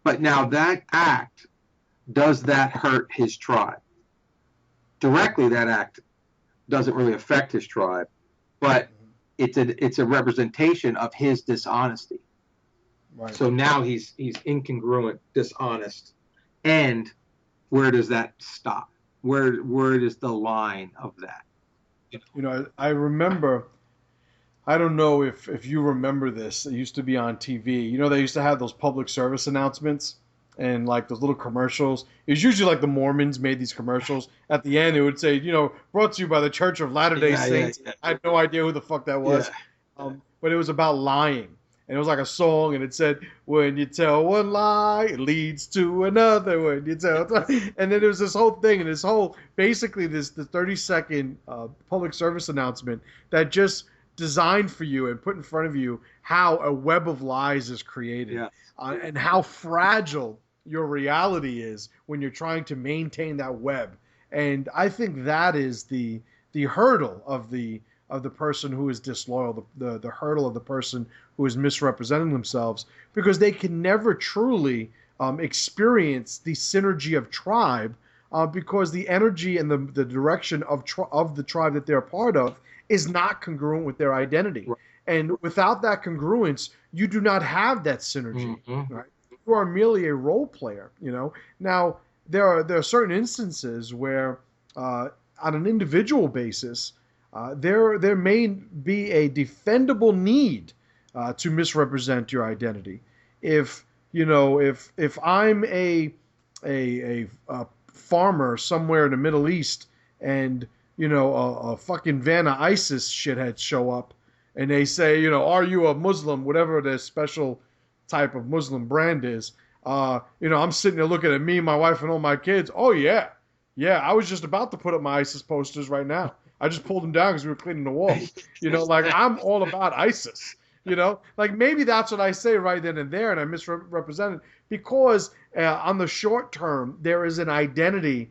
But now that act, does that hurt his tribe? Directly, that act doesn't really affect his tribe, but it's a representation of his dishonesty. Right. So now he's incongruent, dishonest, and where does that stop? Where is the line of that? I remember. I don't know if you remember this. It used to be on TV. They used to have those public service announcements, and like those little commercials. It was usually like the Mormons made these commercials. At the end, it would say, brought to you by the Church of Latter-day Yeah, yeah, Saints. yeah, I had no idea who the fuck that yeah. was. But it was about lying. And it was like a song, and it said, "When you tell one lie, it leads to another. When you tell," and then there was this whole thing, and this whole basically the 30-second public service announcement that just designed for you and put in front of you how a web of lies is created, Yeah. and how fragile your reality is when you're trying to maintain that web. And I think that is the hurdle of the person who is disloyal, the hurdle of the person who is misrepresenting themselves, because they can never truly experience the synergy of tribe, because the energy and the direction of the tribe that they're a part of is not congruent with their identity. Right. And without that congruence, you do not have that synergy. Mm-hmm. Right? You are merely a role player. Now there are certain instances where, on an individual basis, there may be a defendable need to misrepresent your identity. If I'm a farmer somewhere in the Middle East, and a fucking van of ISIS shitheads show up, and they say, are you a Muslim, whatever their special type of Muslim brand is. I'm sitting there looking at me, my wife, and all my kids. Oh yeah, yeah. I was just about to put up my ISIS posters right now. I just pulled them down because we were cleaning the walls. Like I'm all about ISIS. Like maybe that's what I say right then and there, and I misrepresented because on the short term there is an identity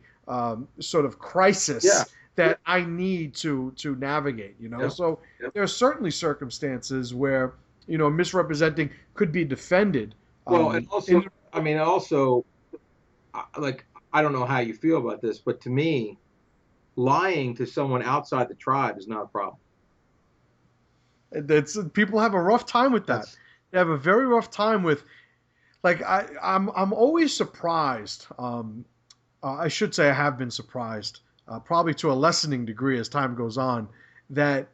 sort of crisis. Yeah. That I need to navigate. Yep. So Yep. there are certainly circumstances where misrepresenting could be defended. Well, and also, I mean, also, like, I don't know how you feel about this, but to me, lying to someone outside the tribe is not a problem. That's people have a rough time with that. That's They have a very rough time with, like, I'm always surprised. I should say I have been surprised, probably to a lessening degree as time goes on, that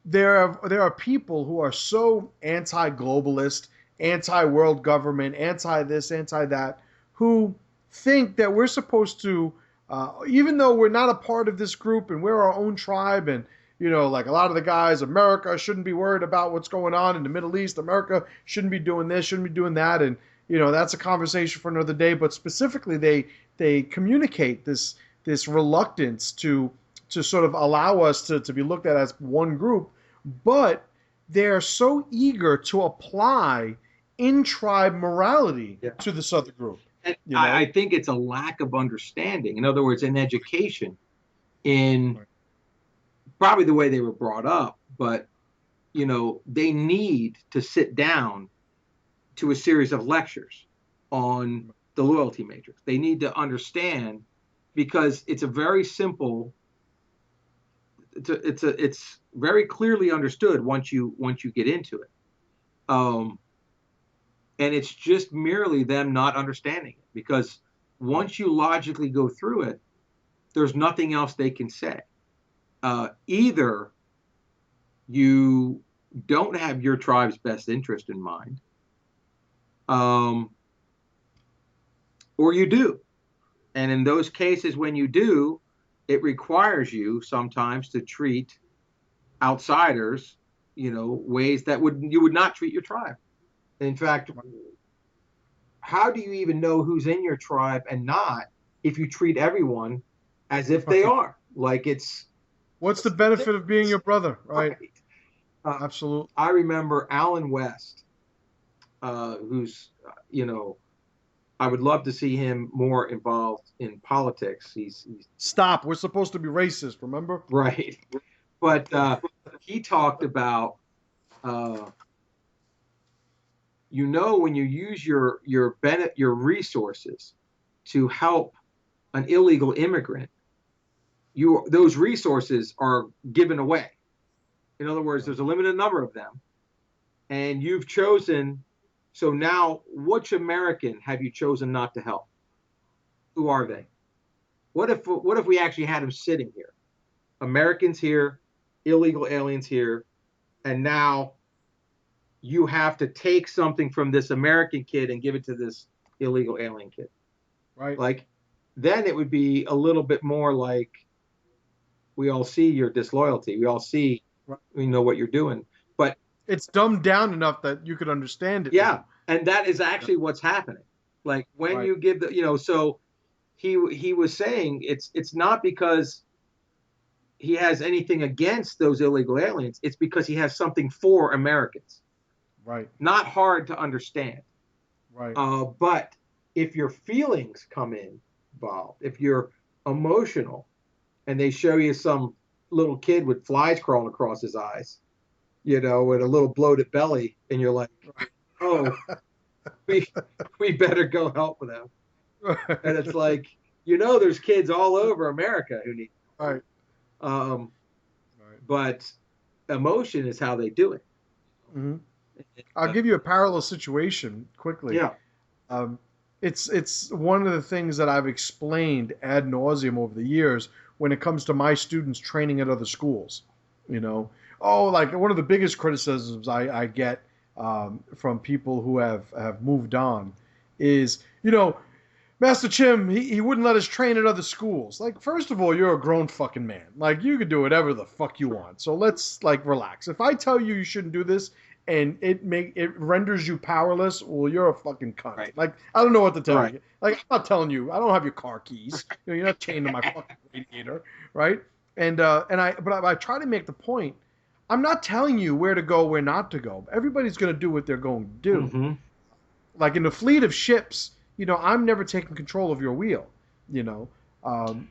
there are people who are so anti-globalist, anti-world government, anti-this, anti-that, who think that we're supposed to, even though we're not a part of this group and we're our own tribe, and like a lot of the guys, America shouldn't be worried about what's going on in the Middle East. America shouldn't be doing this, shouldn't be doing that, and that's a conversation for another day. But specifically, they communicate this reluctance to sort of allow us to be looked at as one group, but they're so eager to apply in-tribe morality to this other group. and I think it's a lack of understanding. In other words, in education, in probably the way they were brought up, but they need to sit down to a series of lectures on the loyalty matrix. They need to understand, because it's a very simple, it's very clearly understood once you get into it. And it's just merely them not understanding it, because once you logically go through it, there's nothing else they can say. Either you don't have your tribe's best interest in mind, or you do. And in those cases, when you do, it requires you sometimes to treat outsiders, ways that you would not treat your tribe. In fact, how do you even know who's in your tribe and not if you treat everyone as if they are? Like, what's the benefit of being your brother, right? Absolutely. I remember Alan West, who's, I would love to see him more involved in politics. He's Stop. We're supposed to be racist, remember? right. But he talked about, when you use your resources to help an illegal immigrant, those resources are given away. In other words, there's a limited number of them, and you've chosen. So now, which American have you chosen not to help? Who are they? What if we actually had them sitting here? Americans here, illegal aliens here, and now you have to take something from this American kid and give it to this illegal alien kid. Right. Like, then it would be a little bit more like, we all see your disloyalty. We all see, Right. we know what you're doing. But It's dumbed down enough that you could understand it yeah, now. and that is Yeah. actually what's happening. Like, when Right. you give the, so he was saying it's not because he has anything against those illegal aliens. It's because he has something for Americans. Right. Not hard to understand. Right. But if your feelings come involved, if you're emotional, and they show you some little kid with flies crawling across his eyes, with a little bloated belly, and you're like, oh, we we better go help them. And it's like, there's kids all over America who need Right. help. Right. But emotion is how they do it. Hmm. And, I'll give you a parallel situation quickly. yeah. Um, it's one of the things that I've explained ad nauseum over the years when it comes to my students training at other schools. You know, oh, like one of the biggest criticisms I get from people who have moved on is, Master Chim, he wouldn't let us train at other schools. Like, first of all, you're a grown fucking man. Like, you can do whatever the fuck you want. So let's like relax. If I tell you you shouldn't do this and it renders you powerless, well, you're a fucking cunt. Right. Like, I don't know what to tell Right. you. Like, I'm not telling you. I don't have your car keys. You're not chained to my fucking radiator, right? But I try to make the point. I'm not telling you where to go, where not to go. Everybody's going to do what they're going to do. Mm-hmm. Like in the fleet of ships, I'm never taking control of your wheel, you know. Um,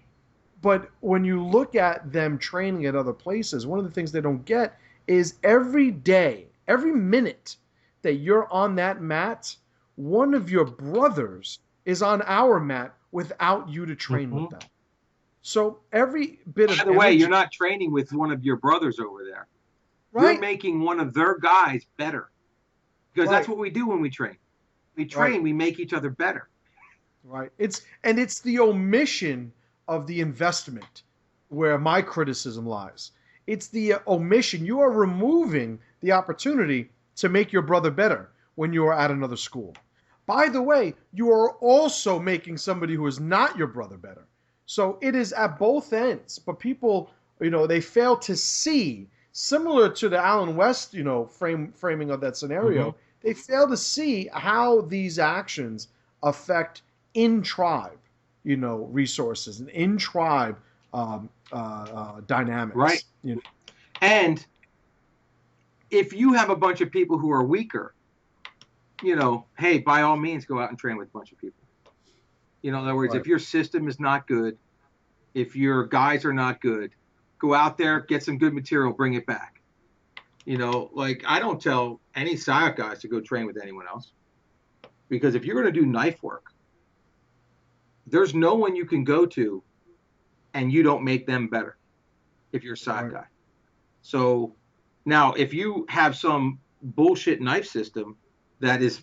but when you look at them training at other places, one of the things they don't get is every day, every minute that you're on that mat, one of your brothers is on our mat without you to train Mm-hmm. with them. So every bit of By the way, energy, you're not training with one of your brothers over there. You're right? making one of their guys better, because that's Right, what we do when we train. We right. train, we make each other better. Right. It's the omission of the investment where my criticism lies. It's the omission. You are removing the opportunity to make your brother better when you are at another school. By the way, you are also making somebody who is not your brother better. So it is at both ends. But people, they fail to see, similar to the Alan West, framing of that Mm-hmm. scenario, they fail to see how these actions affect in tribe, resources and in tribe Right. dynamics. And if you have a bunch of people who are weaker, hey, by all means, go out and train with a bunch of people. In other words, Right. if your system is not good, if your guys are not good, go out there, get some good material, bring it back. Like, I don't tell any SIOC guys to go train with anyone else, because if you're going to do knife work, there's no one you can go to and you don't make them better if you're a SIOC Right. guy. So now, if you have some bullshit knife system that is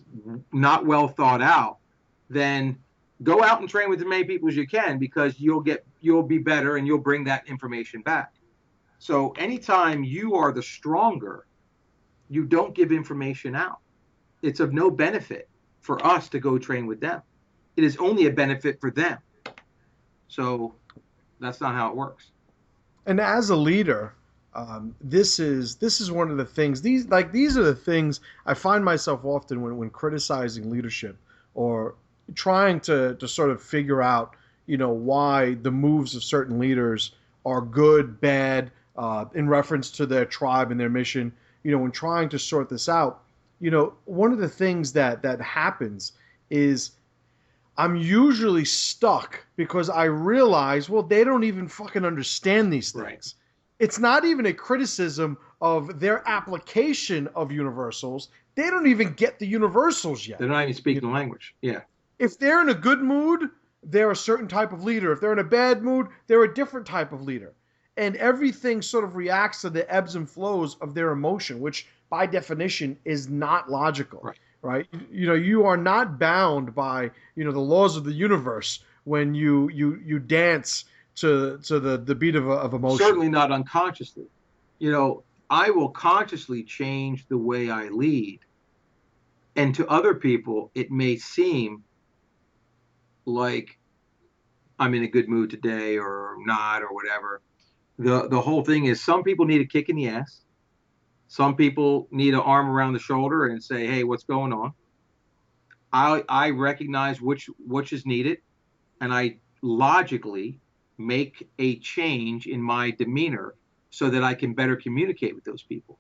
not well thought out, then go out and train with as many people as you can, because you'll be better and you'll bring that information back. So anytime you are the stronger, you don't give information out. It's of no benefit for us to go train with them. It is only a benefit for them. So that's not how it works. And as a leader, this is one of the things. These are the things I find myself often when criticizing leadership or trying to sort of figure out, why the moves of certain leaders are good, bad, in reference to their tribe and their mission. When trying to sort this out, one of the things that happens is I'm usually stuck because I realize, well, they don't even fucking understand these things. Right. It's not even a criticism of their application of universals. They don't even get the universals yet. They're not even speaking the language. Yeah. If they're in a good mood, they're a certain type of leader. If they're in a bad mood, they're a different type of leader. And everything sort of reacts to the ebbs and flows of their emotion, which by definition is not logical. Right. Right? You are not bound by, the laws of the universe when you dance to the beat of emotion. Certainly not unconsciously. I will consciously change the way I lead. And to other people, it may seem like I'm in a good mood today or not or whatever. The whole thing is some people need a kick in the ass. Some people need an arm around the shoulder and say, "Hey, what's going on?" I recognize which is needed, and I logically make a change in my demeanor so that I can better communicate with those people.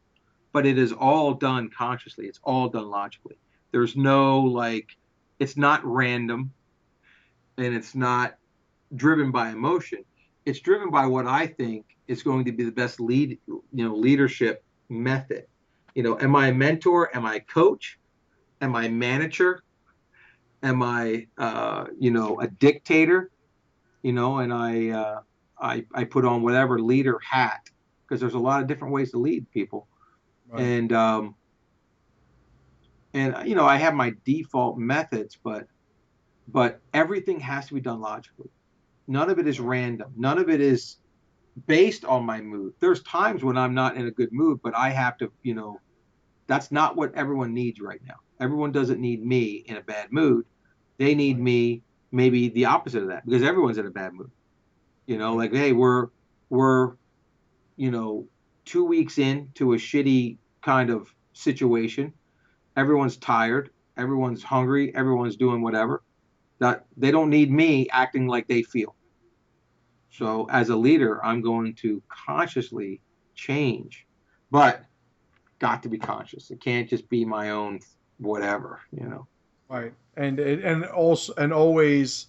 But it is all done consciously. It's all done logically. There's no like, it's not random and it's not driven by emotion. It's driven by what I think is going to be the best leadership method. Am I a mentor? Am I a coach? Am I a manager? Am I, a dictator? And I put on whatever leader hat because there's a lot of different ways to lead people. Right. And I have my default methods, but everything has to be done logically. None of it is Right. random. None of it is based on my mood. There's times when I'm not in a good mood, but I have to, that's not what everyone needs right now. Everyone doesn't need me in a bad mood. They need Right. me maybe the opposite of that because everyone's in a bad mood. Right. Like, hey, we're, you know, 2 weeks into a shitty kind of situation. Everyone's tired, everyone's hungry, everyone's doing whatever. That they don't need me acting like they feel. Right. So as a leader, I'm going to consciously change, but got to be conscious. It can't just be my own whatever. Right. And also and always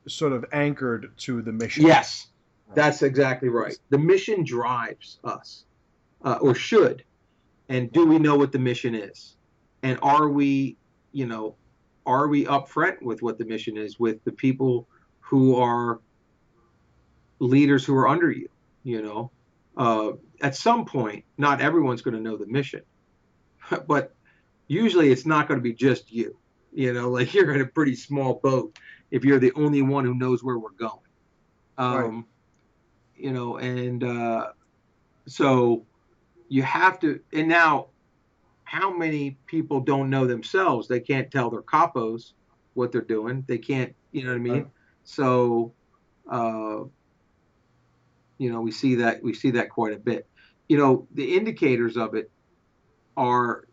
sort of anchored to the mission. Yes, Right. that's exactly right. The mission drives us, or should. And do Right. we know what the mission is? And you know, are we upfront with what the mission is with the people who are leaders who are under you? You know, uh, at some point, not everyone's going to know the mission, but usually it's not going to be just you. Like you're in a pretty small boat if you're the only one who knows where we're going. Right. Um, and so you have to. And now, how many people don't know themselves? They can't tell their capos what they're doing. They can't, you know what I Right. mean? So, uh, we see that quite a bit. The indicators of it are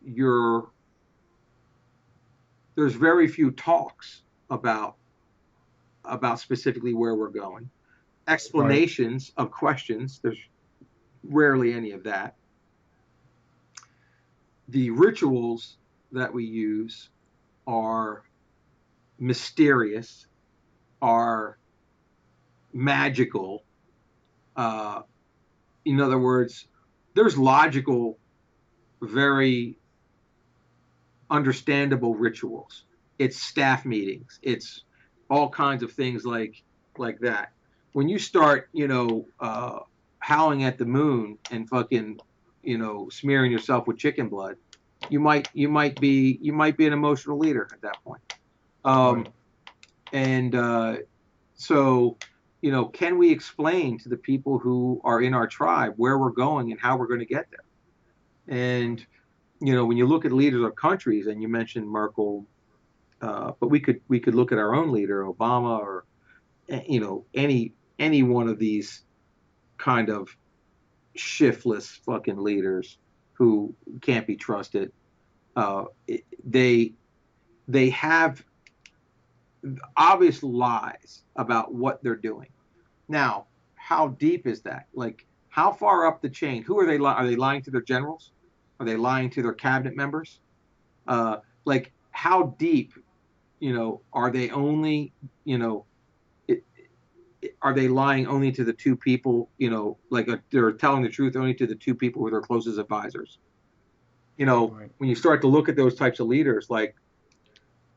there's very few talks about specifically where we're going. Right. Explanations of questions, there's rarely any of that. The rituals that we use are mysterious, are magical. Uh, in other words, there's logical, very understandable rituals. It's staff meetings. It's all kinds of things like that. When you start, howling at the moon and fucking, smearing yourself with chicken blood, you might be an emotional leader at that point. Right. Um, and so, can we explain to the people who are in our tribe where we're going and how we're going to get there? And when you look at leaders of countries, and you mentioned Merkel, but we could look at our own leader, Obama, or any one of these kind of shiftless fucking leaders who can't be trusted. Uh, they they have obvious lies about what they're doing. Now, how deep is that? Like, how far up the chain? Who are they? Are they lying to their generals? Are they lying to their cabinet members? Like, how deep? Are they only? You know, it, are they lying only to the two people? Like they're telling the truth only to the two people who are their closest advisors. Right. When you start to look at those types of leaders, like,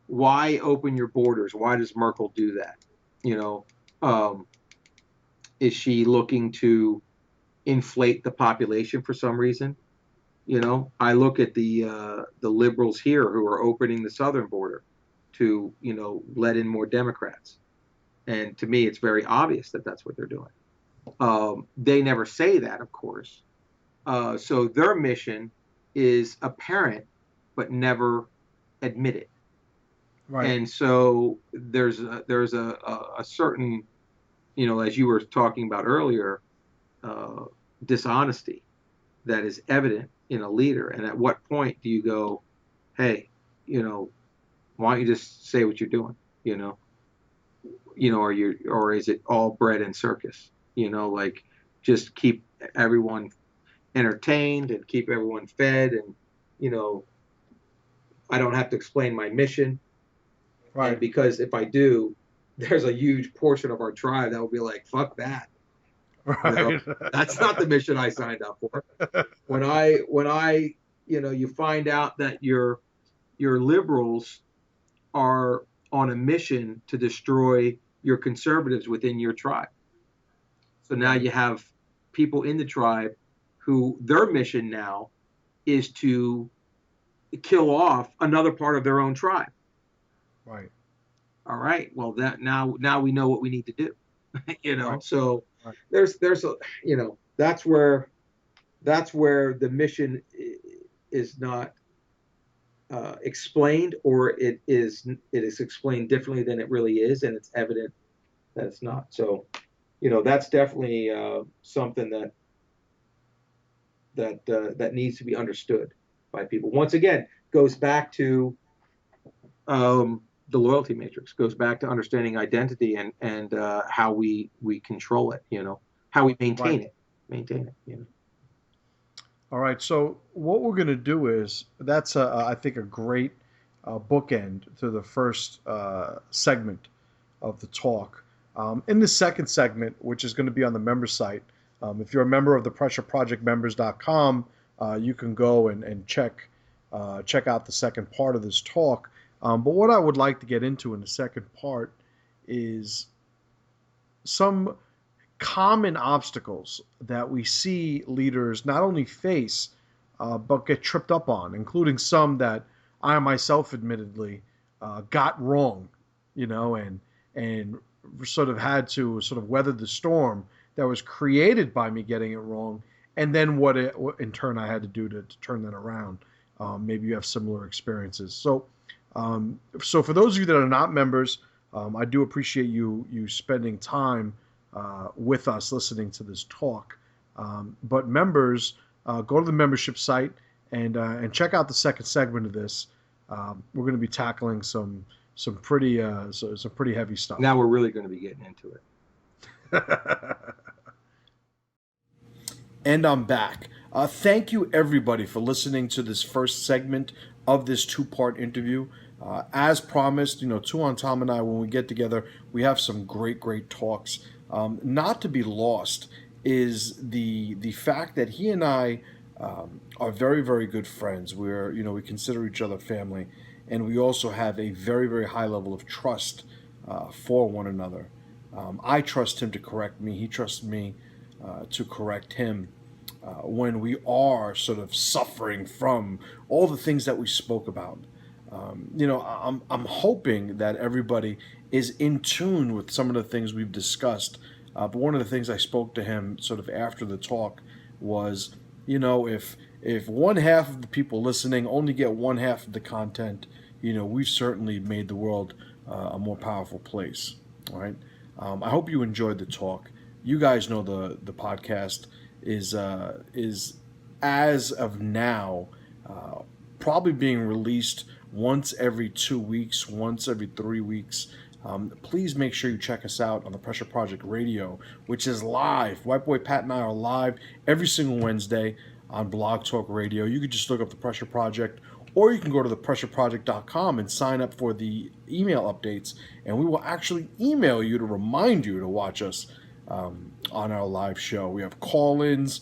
why open your borders? Why does Merkel do that? You know, um, is she looking to inflate the population for some reason? I look at the liberals here who are opening the southern border to let in more Democrats, and to me, it's very obvious that that's what they're doing. They never say that, of course. So their mission is apparent, but never admitted. Right. And so there's a certain, as you were talking about earlier, uh, dishonesty that is evident in a leader. And at what point do you go, hey, you know, why don't you just say what you're doing? You know, or is it all bread and circus? Like just keep everyone entertained and keep everyone fed, and you know, I don't have to explain my mission. And Right. because if I do, there's a huge portion of our tribe that will be like, fuck that. You know, Right. that's not the mission I signed up for. When I you find out that your liberals are on a mission to destroy your conservatives within your tribe. So now Right. you have people in the tribe who their mission now is to kill off another part of their own tribe. Right. All right. Well, that now we know what we need to do. Right. So Right. there's a that's where the mission is not explained, or it is explained differently than it really is, and it's evident that it's not. So that's definitely something that needs to be understood by people. Once again, goes back to the loyalty matrix. Goes back to understanding identity and how we control it. How we Right. maintain it. All right. So what we're going to do is that's I think a great bookend to the first segment of the talk. In the second segment, which is going to be on the member site, if you're a member of the pressureprojectmembers.com, you can go and check out the second part of this talk. But what I would like to get into in the second part is some common obstacles that we see leaders not only face but get tripped up on, including some that I myself admittedly got wrong, and sort of had to sort of weather the storm that was created by me getting it wrong, and then what in turn I had to do to turn that around. Maybe you have similar experiences. So for those of you that are not members, I do appreciate you spending time with us listening to this talk. But members, go to the membership site and check out the second segment of this. We're going to be tackling some pretty heavy stuff. Now we're really going to be getting into it. And I'm back. Thank you, everybody, for listening to this first segment of this two-part interview. As promised, Tuan Tom and I, when we get together, we have some great talks. Not to be lost is the fact that he and I are very good friends. We consider each other family, and we also have a very high level of trust for one another. I trust him to correct me. He trusts me to correct him when we are sort of suffering from all the things that we spoke about. I'm hoping that everybody is in tune with some of the things we've discussed. But one of the things I spoke to him sort of after the talk was, if one half of the people listening only get one half of the content, we've certainly made the world a more powerful place. All right. I hope you enjoyed the talk. You guys know the podcast is as of now probably being released once every 2 weeks, once every 3 weeks. Please make sure you check us out on the Pressure Project Radio, which is live. White Boy Pat and I are live every single Wednesday on Blog Talk Radio. You can just look up the Pressure Project, or you can go to thepressureproject.com and sign up for the email updates, and we will actually email you to remind you to watch us on our live show. We have call-ins.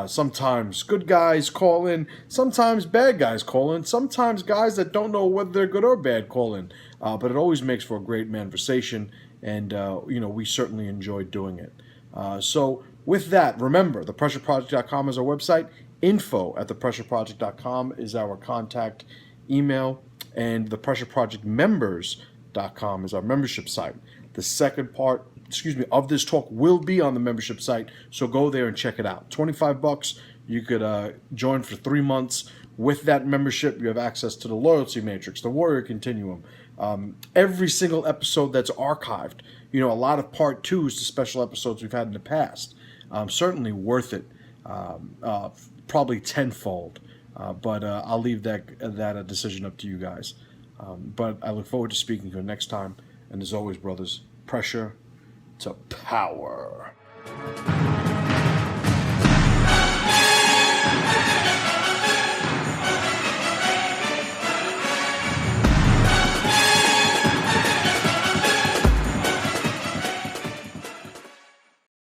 Sometimes good guys call in, sometimes bad guys call in, sometimes guys that don't know whether they're good or bad call in. But it always makes for a great conversation, and we certainly enjoy doing it. So with that, remember, thepressureproject.com is our website. Info@thepressureproject.com is our contact email, and thepressureprojectmembers.com is our membership site. The second part, of this talk will be on the membership site, so go there and check it out. $25, you could join for 3 months. With that membership, you have access to the loyalty matrix, the warrior continuum, Every single episode that's archived. A lot of part twos to special episodes we've had in the past. Certainly worth it. Probably tenfold. But I'll leave that decision up to you guys. But I look forward to speaking to you next time. And as always, brothers, pressure to power.